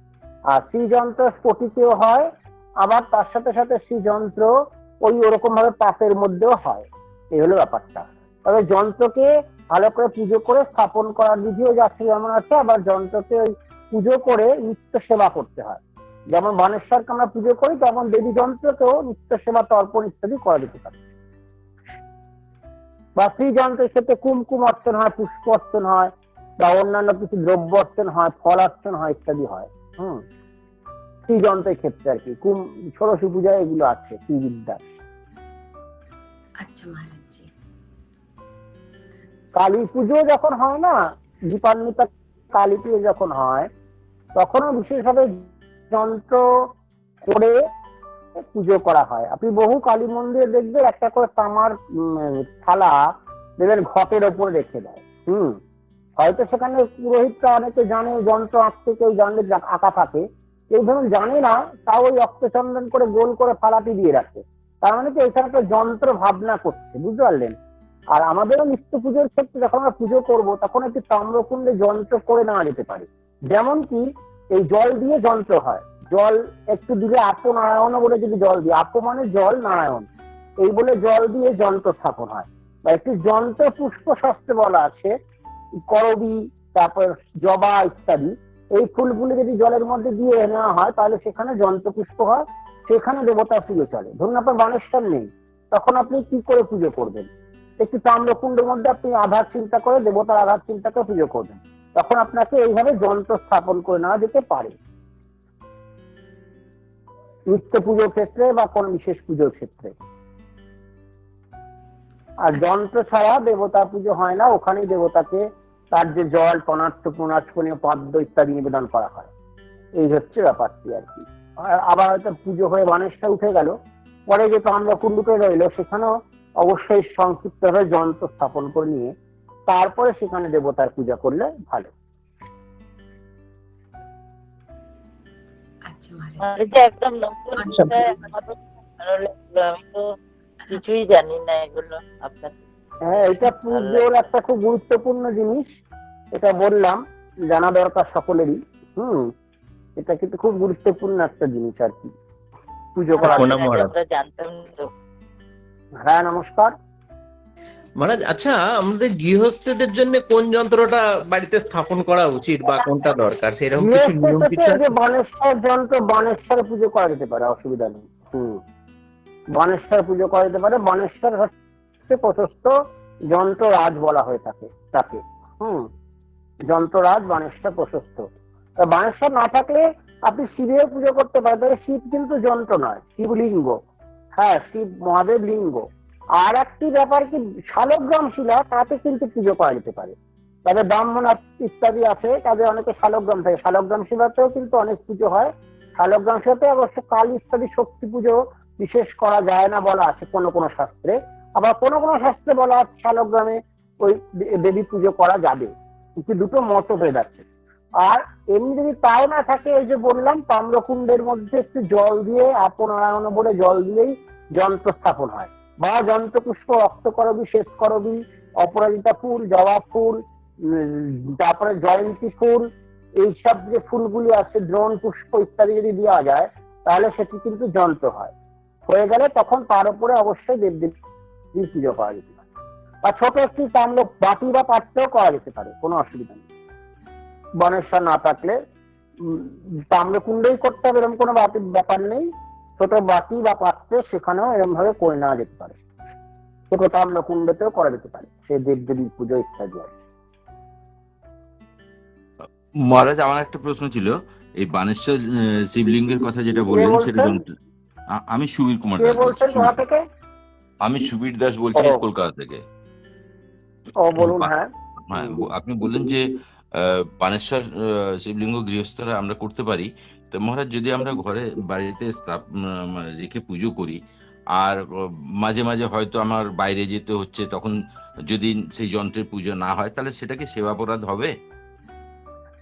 [SPEAKER 1] আর শ্রীযন্ত্র স্ফটিকেও হয়, আবার তার সাথে সাথে শ্রীযন্ত্র ওই ওরকম ভাবে পাতের মধ্যেও হয়। এই হলো ব্যাপারটা। তবে যন্ত্রকে ভালো করে পুজো করে স্থাপন করার বিধিও যাচ্ছে যেমন আছে, আবার যন্ত্রকে ওই পুজো করে নিত্য সেবা করতে হয়। যেমন বানেশ্বরকে আমরা পুজো করি, তেমন দেবী যন্ত্রকেও নিত্য সেবা তর্পণ ইত্যাদি করা যেতে পারে। বা শ্রীযন্ত্রের ক্ষেত্রে কুমকুম অর্চন হয়, পুষ্প অর্চন হয়, বা অন্যান্য কিছু দ্রব্য অর্চন হয়, ফল অর্চন হয় ইত্যাদি হয়। শ্রীযন্ত্রের ক্ষেত্রে আর কি ষোড়শী পূজায় এগুলো আছে শ্রীবিদ্যা।
[SPEAKER 2] আচ্ছা মহারাজজি,
[SPEAKER 1] কালী পুজো যখন হয় না, দীপান্বিতা কালী পুজো যখন হয়, তখনও বিশেষভাবে যন্ত্র করে পুজো করা হয়। আপনি বহু কালী মন্দিরে দেখবেন একটা করে তামার থালা দেবেন, ঘটের ওপরে রেখে দেয়। হয়তো সেখানে পুরোহিতরা অনেকে জানে যন্ত্র আঁকতে, কেউ জানলে আঁকা থাকে, কেউ ধরুন জানে না, তাও ওই রক্তচন্দন করে গোল করে ফালাটি দিয়ে রাখে। তার মানে কি এখানে একটা যন্ত্র ভাবনা করছে, বুঝতে পারলেন? আর আমাদেরও নিত্য পুজোর ক্ষেত্রে যখন আমরা পুজো করবো, তখন একটি তাম্রকুণ্ডে যন্ত্র করে নেওয়া যেতে পারে। যেমন কি এই জল দিয়ে যন্ত্র হয়, জল একটু দিলে আপো নারায়ণ বলে যদি জল দিয়ে, আপো মানে জল, নারায়ণ এই বলে জল দিয়ে যন্ত্র স্থাপন হয়। বা একটি যন্ত্র পুষ্প শাস্ত্রে বলা আছে, করবী, তারপর জবা ইত্যাদি, এই ফুলগুলি যদি জলের মধ্যে দিয়ে নেওয়া হয় তাহলে সেখানে যন্ত্র পুষ্প হয়, সেখানে দেবতার পুজো চলে। ধরুন আপনার বানেশ্বর নেই, তখন আপনি কি করে পুজো করবেন? একটি তাম্রকুণ্ডের মধ্যে আপনি আধার চিন্তা করে, দেবতার আধার চিন্তা করে পুজো করবেন, তখন আপনাকে এইভাবে যন্ত্র স্থাপন করে নেওয়া যেতে পারে নিত্য পুজোর ক্ষেত্রে বা কোন বিশেষ পুজোর ক্ষেত্রে। আর যন্ত্র ছাড়া দেবতা পুজো হয় না, ওখানেই দেবতাকে তার যে জল, পনার্থ, পুনার্চনীয় পাদ্য ইত্যাদি নিবেদন করা হয়। এই হচ্ছে ব্যাপারটি আর কি। আবার হয়তো পুজো হয়ে বানেশ্বর উঠে গেল, পরে যে তাম্রকুণ্ডটা রইলো সেখানেও অবশ্যই সংক্ষিপ্তভাবে যন্ত্র স্থাপন করে নিয়ে তারপরে সেখানে দেবতার পূজা করলে ভালো।
[SPEAKER 2] আচ্ছা মহারাজ,
[SPEAKER 4] এটা একদম নতুন বিষয়, আমাদের ভালো লাগলো। আমি তো কিছুই জানি না এগুলো আপনার।
[SPEAKER 1] হ্যাঁ, এটা পুজোর একটা খুব গুরুত্বপূর্ণ জিনিস, এটা বললাম জানা দরকার সকলেরই। এটা কিন্তু খুব গুরুত্বপূর্ণ একটা জিনিস আর কি, পুজো করা।
[SPEAKER 5] প্রণাম মহারাজ।
[SPEAKER 4] আমরা জানতাম না তো।
[SPEAKER 1] হ্যাঁ, নমস্কার
[SPEAKER 5] মহারাজ, আচ্ছা আমাদের গৃহস্থদের জন্য কোন যন্ত্রটা বাড়িতে স্থাপন করা উচিত বা কোনটা দরকার, সেরকম কিছু নিয়ম
[SPEAKER 1] গৃহস্থ
[SPEAKER 5] কিছু
[SPEAKER 1] থেকে যে
[SPEAKER 5] আছে?
[SPEAKER 1] বানেশ্বর যন্ত্র, বানেশ্বরে পুজো করা যেতে পারে, অসুবিধা নেই। বানেশ্বর পুজো করা যেতে পারে। বানেশ্বর হচ্ছে প্রশস্ত যন্ত্ররাজ বলা হয়ে থাকে তাকে। যন্ত্ররাজ বানেশ্বর প্রশস্ত। তা বানেশ্বর না থাকলে আপনি শিবের পুজো করতে পারেন, তবে শিব কিন্তু যন্ত্র নয়, শিবলিঙ্গ। হ্যাঁ, শিব মহাদেব লিঙ্গ। আর একটি ব্যাপার কি, শালগ্রাম শিলা, তাতে কিন্তু পুজো করা যেতে পারে। তবে ব্রাহ্মণ ইত্যাদি আছে, তাদের অনেকে শালগ্রাম থাকে, শালগ্রাম শিলাতেও কিন্তু অনেক পুজো হয়। শালগ্রাম শিলাতে অবশ্য কালী ইত্যাদি শক্তি পুজো বিশেষ করা যায় না বলা আছে কোনো কোনো শাস্ত্রে। আবার কোনো কোনো শাস্ত্রে বলা আছে শালগ্রামে ওই দেবী পুজো করা যাবে, কিন্তু দুটো মতভেদ আছে। আর এমনি যদি তাও না থাকে, এই যে বললাম তাম্রকুণ্ডের মধ্যে একটু জল দিয়ে, আপনারায়ণ বলে জল দিলেই যন্ত্র স্থাপন হয়। বা যন্ত্রপুষ্প, রক্তকরবী, শ্বেতকরবী, অপরাজিতা ফুল, জবা ফুল, তারপরে জয়ন্তী ফুল, এইসব যে ফুলগুলি আছে, দ্রোণ পুষ্প ইত্যাদি যদি দেওয়া যায়, তাহলে সেটি কিন্তু যন্ত্র হয়। হয়ে গেলে তখন তার উপরে অবশ্যই দেবদেবীর পুজো করা যেতে পারে। বা ছোট একটি তাম্র বাটি বা পাত্রেও করা যেতে পারে, কোনো অসুবিধা নেই। বনেশ্বর না থাকলে তাম্রকুণ্ডেই করতে হবে, এরকম কোনো ব্যাপার নেই। ছোট বাটি বা পাত্রে সেখানেও এরকম ভাবে করে নেওয়া যেতে পারে। ছোট তাম্রকুণ্ডতেও করা যেতে পারে, সেই দেবদেবীর পুজো ইত্যাদি আছে।
[SPEAKER 6] মহারাজ, আমার একটা প্রশ্ন ছিল, এই বানেশ্বর শিবলিঙ্গের কথা যেটা বললেন সেটা আমি সুবীর কুমার দাস বলছি। আমি সুবীর দাস বলছি কলকাতা থেকে।
[SPEAKER 1] বলুন। হ্যাঁ,
[SPEAKER 6] আপনি বললেন যে বানেশ্বর শিবলিঙ্গ গৃহস্থরা আমরা করতে পারি। তো মহারাজ, যদি আমরা ঘরে বাড়িতে রেখে পুজো করি, আর মাঝে মাঝে হয়তো আমার বাইরে যেতে হচ্ছে, তখন যদি সেই যন্ত্রের পুজো না হয়, তাহলে সেটা কি সেবাপরাধ হবে?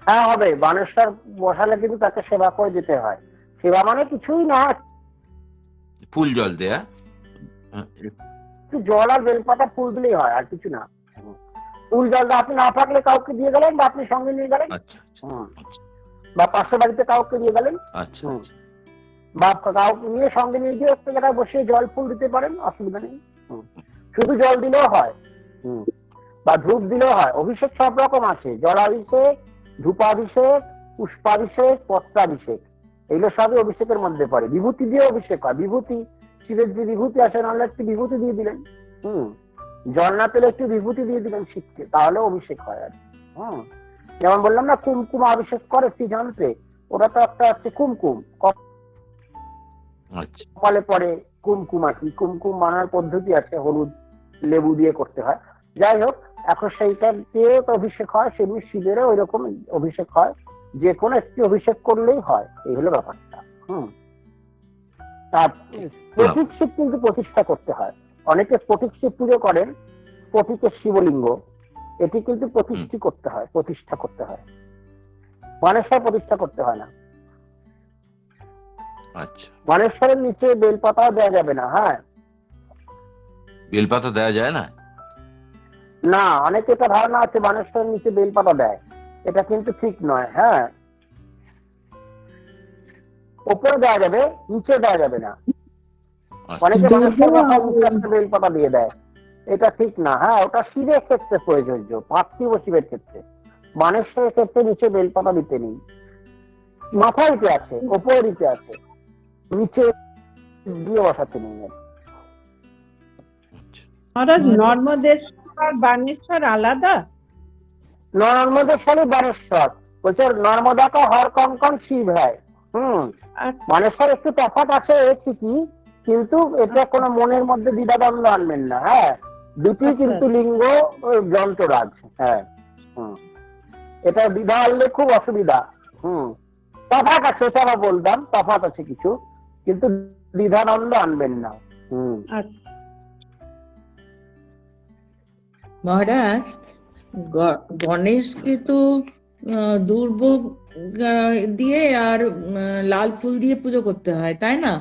[SPEAKER 1] হ্যাঁ, হবে। বানেশ্বর বসালে কিন্তু তাকে সেবা করে যেতে হয়। সেবা মানে কিছুই না,
[SPEAKER 6] ফুল জল দেয়া,
[SPEAKER 1] জল আর বেলপাতা ফুল দিলেই হয়, আর কিছু না। ফুল জলটা আপনি না থাকলে কাউকে দিয়ে গেলেন, বা আপনি সঙ্গে নিয়ে গেলেন।
[SPEAKER 6] আচ্ছা আচ্ছা,
[SPEAKER 1] বা পাশের বাড়িতে কাউকে দিয়ে গেলেন,
[SPEAKER 6] আচ্ছা,
[SPEAKER 1] বা কাউকে নিয়ে সঙ্গে নিয়ে গিয়ে একটা জায়গায় বসে জল ফুল দিতে পারেন, অসুবিধা নেই। শুধু জল দিলেও হয়, বা ধূপ দিলেও হয়। অভিষেক সব রকম আছে, জলাভিষেক, ধূপাভিষেক, পুষ্পাভিষেক, পত্রাভিষেক, এগুলো সবই অভিষেকের মধ্যে পড়ে। বিভূতি দিয়ে অভিষেক হয়, বিভূতি, শিবের যে বিভূতি আছে, নাহলে একটু বিভূতি দিয়ে দিলেন। জল না পেলে একটু বিভূতি দিয়ে দিলেন শিবকে, তাহলে অভিষেক হয় আর কি। যেমন বললাম না, কুমকুম অভিষেক করে কি যন্ত্রে, ওটা তো একটা হচ্ছে কুমকুম, কপালে পড়ে কুমকুম আর কি। কুমকুম বানানোর পদ্ধতি আছে, হলুদ লেবু দিয়ে করতে হয়। যাই হোক, এখন সেইটা দিয়ে তো অভিষেক হয়, সেমনি শিবেরও ওই রকম অভিষেক হয়। যে কোনো একটি অভিষেক করলেই হয়, এই হলো ব্যাপারটা। তার স্ফটিক শিব কিন্তু প্রতিষ্ঠা করতে হয়। অনেকে স্ফটিক শিব পুজো করেন, স্ফটিকের শিবলিঙ্গ, এটি কিন্তু প্রতিষ্ঠা করতে হয়। বানেশ্বর প্রতিষ্ঠা করতে হয় না।
[SPEAKER 6] আচ্ছা,
[SPEAKER 1] বানেশ্বরের নিচে বেলপাতাও দেওয়া যাবে না। হ্যাঁ,
[SPEAKER 6] বেলপাতা দেওয়া যায় না?
[SPEAKER 1] না, অনেকে এটা ধারণা আছে বানেশ্বরের নিচে বেলপাতা দেয়, এটা কিন্তু ঠিক নয়। হ্যাঁ, উপরে দেওয়া যাবে, নিচে দেওয়া যাবে না। অনেকে বেলপাতা দিয়ে দেয়, এটা ঠিক না। হ্যাঁ, ওটা শিবের ক্ষেত্রে প্রযোজ্য, পার্থিব শিবের ক্ষেত্রে। বানেশ্বরের ক্ষেত্রে নিচে বেলপাতা দিতে নেই। মাথায় দিতে আছে, ওপরে দিতে আছে, নিচে দিয়ে বসাতে নেই।
[SPEAKER 7] নর্মদেশ্বর আর বানেশ্বর আলাদা?
[SPEAKER 1] নর্মদেশ্বরই বানেশ্বর বলছে, নর্মদা কা হর কঙ্কন শিব হয়। বানেশ্বর একটু তফাৎ আছে ঠিকই, কিন্তু এটা কোনো মনের মধ্যে দ্বিধাদ্বন্দ্ব আনবেন না। হ্যাঁ, দুটি কিন্তু লিঙ্গ যন্ত্ররাজ। হ্যাঁ, এটা দ্বিধা আনলে খুব অসুবিধা। তফাৎ আছে, সেটা বলতাম, তফাৎ আছে কিছু, কিন্তু দ্বিধাদ্বন্দ্ব আনবেন না।
[SPEAKER 8] মহারাজ, গণেশকে তো দুর্ব দিয়ে আর লাল ফুল দিয়ে পুজো করতে হয়, তাই না?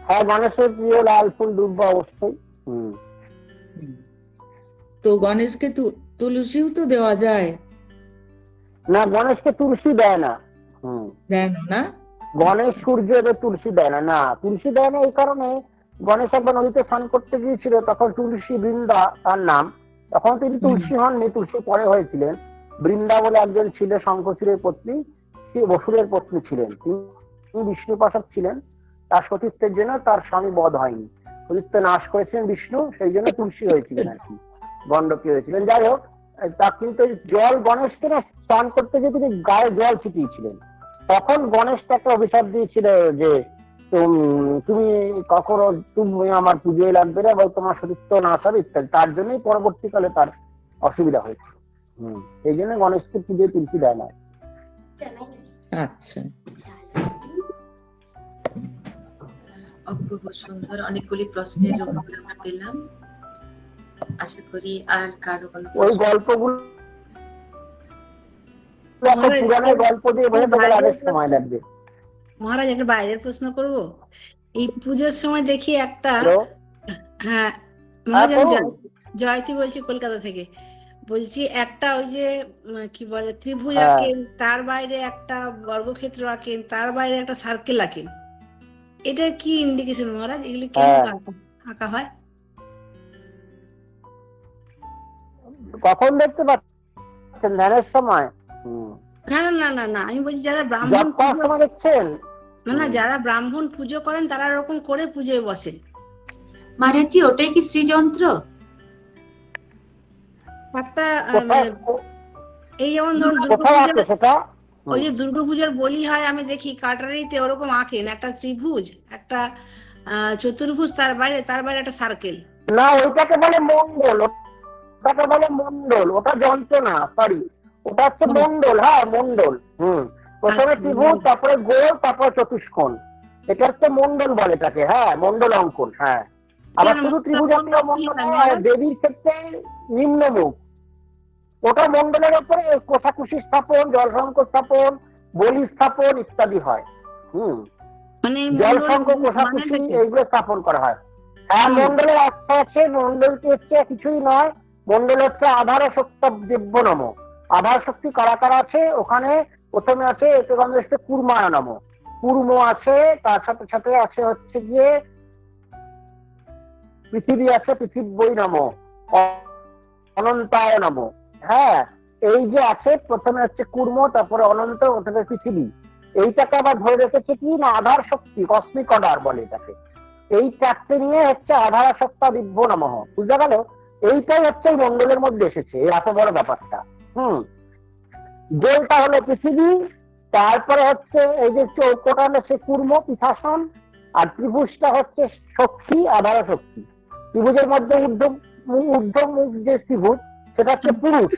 [SPEAKER 1] হ্যাঁ, গণেশের প্রিয় লাল ফুল দুর্ব অবশ্যই।
[SPEAKER 8] তো গণেশকে তুলসীও তো দেওয়া যায়।
[SPEAKER 1] না, গণেশকে তুলসী দেয় না।
[SPEAKER 8] দেন না?
[SPEAKER 1] গণেশ সূর্য এদের তুলসী দেয় না। না, তুলসী দেয় না এই কারণে, গণেশ একবার নদীতে স্নান করতে গিয়েছিল, তখন তুলসী বৃন্দা তার নাম, তখন তিনি তুলসী হননি, তুলসী পরে হয়েছিলেন। বৃন্দা বলে একজন ছিল শঙ্খচূড়ের পত্নী, সে বসুরের পত্নী ছিলেন, তিনি বিষ্ণুপাশক ছিলেন। তার সতীত্বের জন্য তার স্বামী বধ হয়নি, সতীত্ব নাশ করেছিলেন বিষ্ণু, সেই জন্য তুলসী হয়েছিলেন আর কি, গণ্ডকী হয়েছিলেন। যাই হোক, তা কিন্তু জল গণেশকে না স্নান করতে গিয়ে তিনি গায়ে জল ছিটিয়েছিলেন, তখন গণেশ তাকে অভিশাপ দিয়েছিল যে তুমি কখনো, তুমি আমার পুজোয় লাগবে না এবং তোমার সতীত্ব নাশ হবে ইত্যাদি। তার জন্যই পরবর্তীকালে তার অসুবিধা হয়েছে। এই জন্য গণেশকে পুজোয় তুলসী দেয় না।
[SPEAKER 8] আচ্ছা,
[SPEAKER 2] অপূর্ব সুন্দর অনেকগুলি প্রশ্নের উত্তর আমরা পেলাম। আশা করি আর কারো কোনো
[SPEAKER 1] ওই গল্পগুলো পুরাণের গল্প দিয়ে বোঝাতে গেলে অনেক সময় লাগবে।
[SPEAKER 3] মহারাজ, একটা বাইরের প্রশ্ন করব। এই পুজোর সময় দেখি একটা, হ্যাঁ মহারাজ, আমি জয়তী বলছি কলকাতা থেকে। বলছি একটা ওই যে কি বলে ত্রিভুজ আঁকেন, তার বাইরে একটা বর্গক্ষেত্র আঁকেন, তার বাইরে একটা সার্কেল আঁকেন, এটা কি ইন্ডিকেশন মহারাজ? এগুলি কেন আঁকা হয়?
[SPEAKER 1] কখন দেখতে পাচ্ছেন? ধ্যানের সময়?
[SPEAKER 3] না না না না না, আমি বলছি যারা ব্রাহ্মণ
[SPEAKER 1] দেখছেন,
[SPEAKER 3] না যারা ব্রাহ্মণ পুজো করেন তারা এরকম করে পুজোয় বসেন।
[SPEAKER 2] মহারাজজি, ওটাই কি শ্রীযন্ত্র?
[SPEAKER 3] একটা এই যেমন ধরুন ওই যে দুর্গাপূজার বলি হয়, আমি দেখি কাটারিতে ওরকম আঁকেন একটা ত্রিভুজ, একটা চতুর্ভুজ, তার বাইরে একটা সার্কেল।
[SPEAKER 1] না, ওইটাকে বলে মন্ডল, ওটাকে বলে মন্ডল, ওটা যন্ত্র না, সরি, ওটা হচ্ছে মন্ডল। হ্যাঁ, মন্ডল। প্রথমে ত্রিভুজ, তারপরে গোল, তারপরে চতুষ্কোণ, এটা হচ্ছে মন্ডল বলে এটাকে। হ্যাঁ, মন্ডল অঙ্কন। হ্যাঁ, আবার শুধু ত্রিভুজ অঙ্কন মন্ডল নয়, দেবীর ক্ষেত্রে নিম্নমুখ, ওটা মন্ডলের উপরে কোষাকুষি স্থাপন, জলসংখ্য স্থাপন, বলি স্থাপন ইত্যাদি হয়। জলসংখ্য, কোষাকুষি এইগুলো স্থাপন করা হয়। হ্যাঁ, মন্ডলের অর্থ আছে, মন্ডলটি হচ্ছে কিছুই নয়, মন্ডল হচ্ছে আধার শক্তি দিব্য নম। আধার শক্তি কারা কারা আছে ওখানে? প্রথমে আছে এতে কুর্মায় নম, কুর্ম আছে, তার সাথে সাথে আছে হচ্ছে গিয়ে পৃথিবী আছে, পৃথিবী নম, অনন্তায় নম। হ্যাঁ, এই যে আছে, প্রথমে হচ্ছে কুর্ম, তারপরে অনন্ত, ওখানে পৃথিবী। এইটাকে আবার ধরে রেখেছে কি না আধার শক্তি, কসমিক অর্ডার বলে এটাকে। এই চারটে নিয়ে হচ্ছে আধার সত্তা দিব্য নমঃ, বুঝতে গেল? এইটাই হচ্ছে মন্ডলের মধ্যে এসেছে, এই এত বড় ব্যাপারটা। গোলটা হলো পৃথিবী, তারপরে হচ্ছে এই যে চৌকোটা হলো সে কুর্ম, পীঠাসন, আর ত্রিভুজটা হচ্ছে শক্তি, আধার শক্তি। ত্রিভুজের মধ্যে ঊর্ধ্বমুখ যে ত্রিভুজ সেটা হচ্ছে পুরুষ,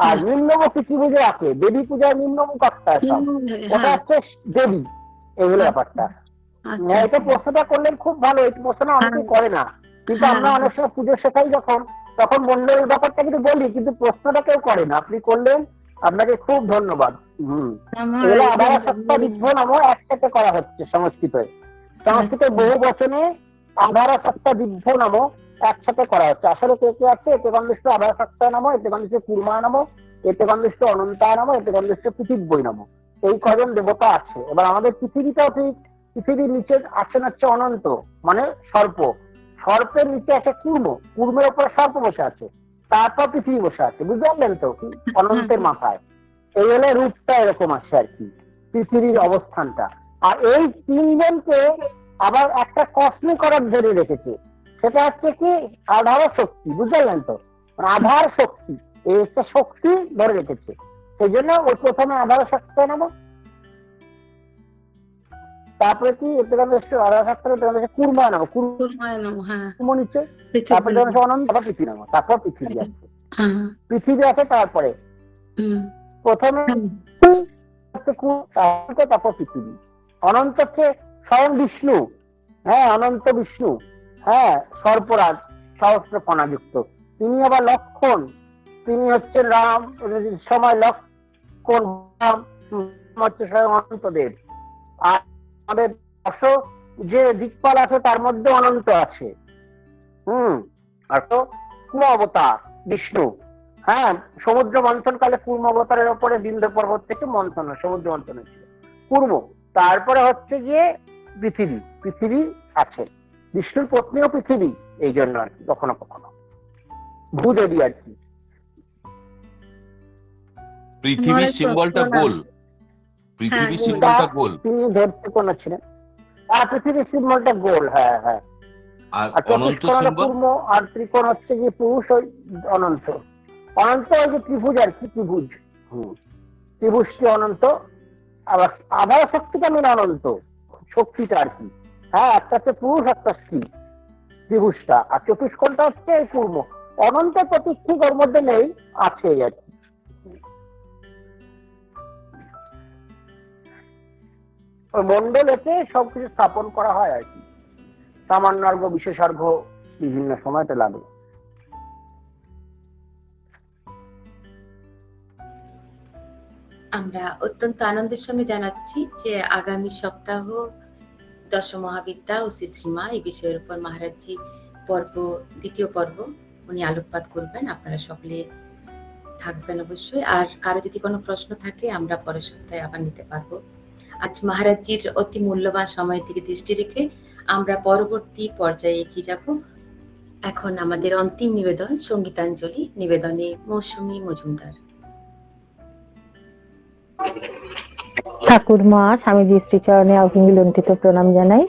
[SPEAKER 1] আর নিম্নমুখী ত্রিভুজে আছে দেবী পূজার নিম্নমুখ একটা, ওটা হচ্ছে দেবী। এই হলো ব্যাপারটা। এটা প্রশ্নটা করলেন খুব ভালো, এই প্রশ্নটা অনেকে করে না, কিন্তু আমরা অনেক সময় পুজো শেখাই যখন, তখন মন্ডলের ব্যাপারটা কিন্তু বলি, কিন্তু প্রশ্নটা কেউ করে না। আপনি করলেন, আপনাকে খুব ধন্যবাদ। এগুলো আবার সত্তা দিব্য নাম একসাথে করা হচ্ছে সংস্কৃতে, সংস্কৃতের বহু বচনে আধার সত্তা দিব্য নাম একসাথে করা হচ্ছে। আসলে কে কে আছে? এতে গন্ধিষ্ঠ আধার সত্তা নাম, এতে গন্ধিষ্ঠ কুর্মায় নাম, এতে গন্ধিষ্ঠ অনন্তায় নাম, এতে গন্ধিষ্ঠ পৃথিবী নাম। এই কজন দেবতা আছে। এবার আমাদের পৃথিবীটাও ঠিক, পৃথিবীর নিচে আছেন হচ্ছে অনন্ত, মানে সর্প, সর্পের নিচে আছে কুর্ম, কুর্মের উপরে সর্প বসে আছে, তারপর পৃথিবী বসে আছে, বুঝতে পারলেন তো? অনন্তের মাথায়। এই হলে রূপটা এরকম আছে আর কি, পৃথিবীর অবস্থানটা। আর এই তিনজনকে আবার একটা কসমিক অর্ডার ধরে রেখেছে, সেটা হচ্ছে কি আধার শক্তি, বুঝতে পারলেন তো? আধার শক্তি, এই একটা শক্তি ধরে রেখেছে, সেই জন্য ওই প্রথমে আধার শক্তি নেব, তারপরে কি কুর্মায় নাম, কুর্ম নিচে, তারপরে অনন্ত, পৃথিবী নাম, তারপর পৃথিবী আছে, পৃথিবী আছে, তারপরে প্রথমে তারপর পৃথিবী। অনন্ত হচ্ছে স্বয়ং বিষ্ণু। হ্যাঁ, অনন্ত বিষ্ণু। হ্যাঁ, সর্পরাজ, সহস্র ফণাযুক্ত। তিনি আবার লক্ষণ, তিনি হচ্ছেন রাম, সময় লক্ষণ, রাম হচ্ছে স্বয়ং অনন্তদেব। আর আমাদের 10 যে দিকপাল আছে তার মধ্যে অনন্ত আছে। আর তো কুম অবতার বিষ্ণু, হ্যাঁ, সমুদ্র মন্থন কালে পূর্ব অবতারের ওপরে বিন্ধ্য পর্বত থেকে মন্থন হয়, সমুদ্র মন্থন হয়েছিল পূর্ব। তারপরে হচ্ছে যে পৃথিবী আছে, বিষ্ণুর পত্নীও পৃথিবী, এই জন্য আর কি কখনো কখনো ভূদেবী আর কি।
[SPEAKER 6] পৃথিবীর সিম্বলটা গোল, পৃথিবীর সিম্বলটা গোল,
[SPEAKER 1] তিনি ধরতে কোন ছিলেন, আর পৃথিবীর সিম্বলটা গোল। হ্যাঁ হ্যাঁ।
[SPEAKER 6] আর
[SPEAKER 1] আর
[SPEAKER 6] অনন্ত
[SPEAKER 1] চতুষ্কোণ
[SPEAKER 6] সিম্বল
[SPEAKER 1] পূর্ণ, আর ত্রিকোণ হচ্ছে যে পুরুষ, ওই অনন্ত। অনন্ত ওই যে ত্রিভুজ আর কি, ত্রিভুজ। ত্রিভুজটি অনন্ত, আবার আধার শক্তিটা মেন অনন্ত শক্তিটা আর কি। হ্যাঁ, একটা হচ্ছে পুরুষ, একটা স্ত্রী, ত্রিভুজটা। আর চতুষ্কোণটা হচ্ছে এই পূর্ণ। অনন্ত প্রতীক ঠিক ওর মধ্যে নেই, আছে আর কি। ওই মন্ডলেতে সবকিছু স্থাপন করা হয় আর কি, সামান্যার্ঘ বিশেষার্ঘ বিভিন্ন সময়তে লাগে।
[SPEAKER 2] আমরা অত্যন্ত আনন্দের সঙ্গে জানাচ্ছি যে আগামী সপ্তাহ দশ মহাবিদ্যা ও শ্রীশ্রীমা এই বিষয়ের উপর মহারাজজি দ্বিতীয় পর্ব উনি আলোকপাত করবেন। আপনারা সকলে থাকবেন অবশ্যই। আর কারো যদি কোনো প্রশ্ন থাকে আমরা পরের সপ্তাহে আবার নিতে পারবো। আজ মহারাজজির অতি মূল্যবান সময়ের দিকে দৃষ্টি রেখে আমরা পরবর্তী পর্যায়ে এগিয়ে যাব। এখন আমাদের অন্তিম নিবেদন, সঙ্গীতাঞ্জলি নিবেদনে মৌসুমী মজুমদার।
[SPEAKER 9] ঠাকুরমা স্বামীজি শ্রীচরণে অভিঙ্গি লুণ্ঠিত প্রণাম জানাই।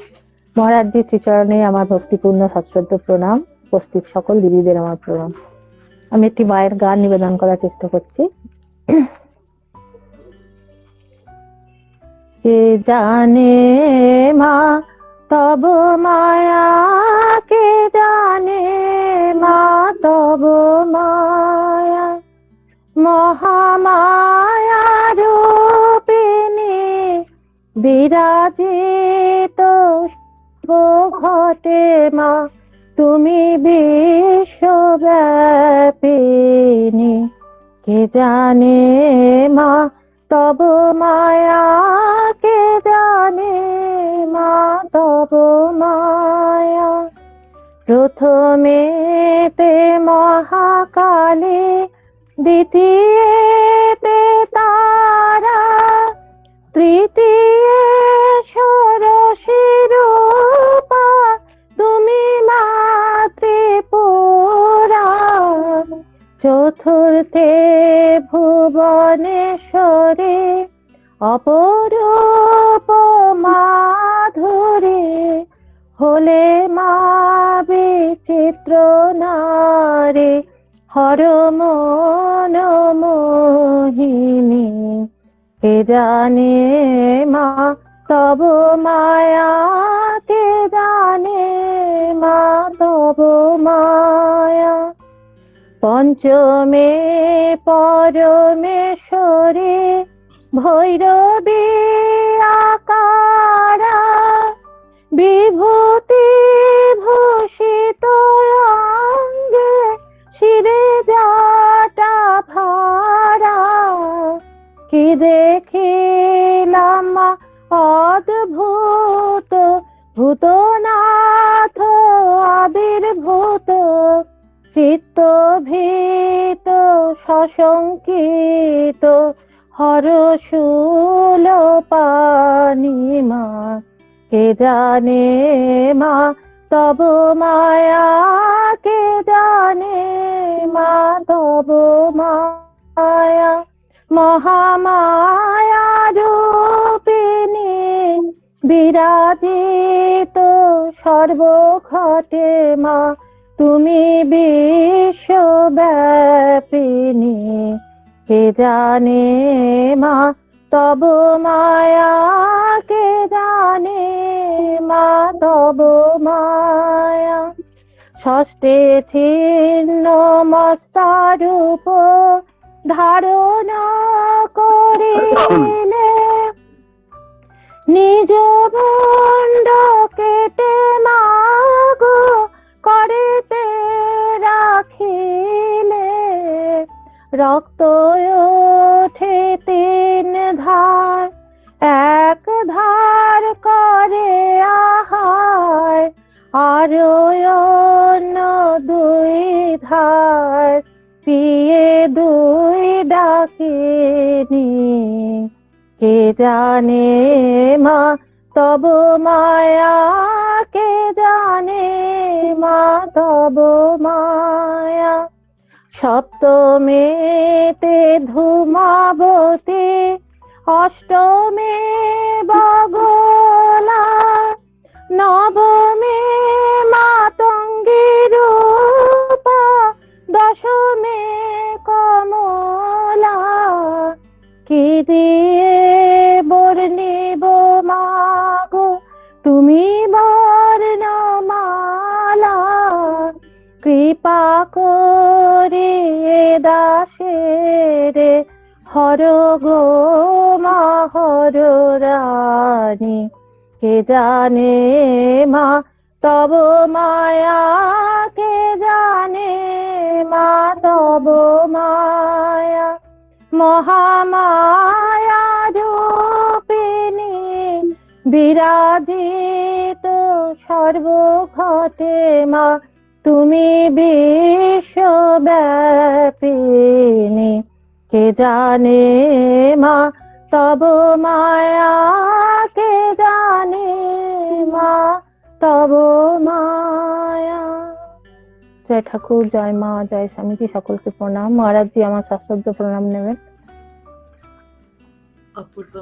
[SPEAKER 9] মহারাজজি শ্রীচরণে আমার ভক্তিপূর্ণ সশ্রদ্ধ প্রণাম। উপস্থিত সকল দিদিদের আমার প্রণাম। আমি একটি মায়ের গান নিবেদন করার চেষ্টা করছি। কে জানে মা তব মায়া, কে জানে মা তব মায়া, মহামায়া রূপিণী বিরাজিত ঘটে মা, তুমি বিশ্বব্যাপিনী। কে জানে মা তব মায়া, কে জানে মা তব মায়া। প্রথমে তে মহাকালী, দ্বিতীয়েতে তারা, তৃতীয় ষোড়শী রূপা, তুমি মা ত্রিপুরা। চতুর্থে ভুবনেশ্বরী, অপরূপ মাধুরী, হলে মা বিচিত্র নারী, হর মন মোহিনী। কে জানে মা তব মায়া, কে জানে মা তব মায়া। পঞ্চমে পরমেশ্বরী, ভৈরবী আকারা, বিভূতি ভূষিত অঙ্গে, শিরে জাটা ভারা। কি দেখিলাম অদ্ভুত, ভূতনাথ আবির্ভূত, চিত্ত ভীত সশঙ্কিত, হরশূল পানি মা। কে জানে মা তব মায়া, কে জানে মা তব মায়া। মহামায়া রূপিণী বিরাজিত সর্বঘটে মা, তুমি বিশ্বব্যাপিনী। কে জানে মা তব মায়া, কে জানে মা তব মায়া। ষষ্ঠে ছিন্ন মস্তারূপ ধারণ করিলে, নিজ মুণ্ড কেটে মাগো করেতে রাখিলে, রক্ত ওঠে তিন ধার, এক ধার করে আহার, আর অন্য দুই ধার পিয়ে ডাকেনি, কে জানে মা তব মায়া, কে জানে মা তব মায়া। সপ্তমেতে ধূমাবতী, অষ্টমে বগলা, নবমে মাতঙ্গী রূপা, দশমে কমলা। কি দিয়ে বর্ণিব মাগো তুমি বর্ণমালা, কৃপা করে দাসের হর গো মা হর রানী, কে জানে মা তব মায়া, কে জানে মা তব মায়া। মহামায়া রূপিণী বিরাজিত সর্বঘটে মা, তুমি বিশ্বব্যাপিনী, কে জানে মা তব মায়া, কে জানে মা তব মায়া। জয় ঠাকুর, জয় মা, জয় স্বামীজি, সকলকে প্রণাম। মহারাজজি আমার সশ্রদ্ধ প্রণাম নেবেন।
[SPEAKER 2] অপূর্ব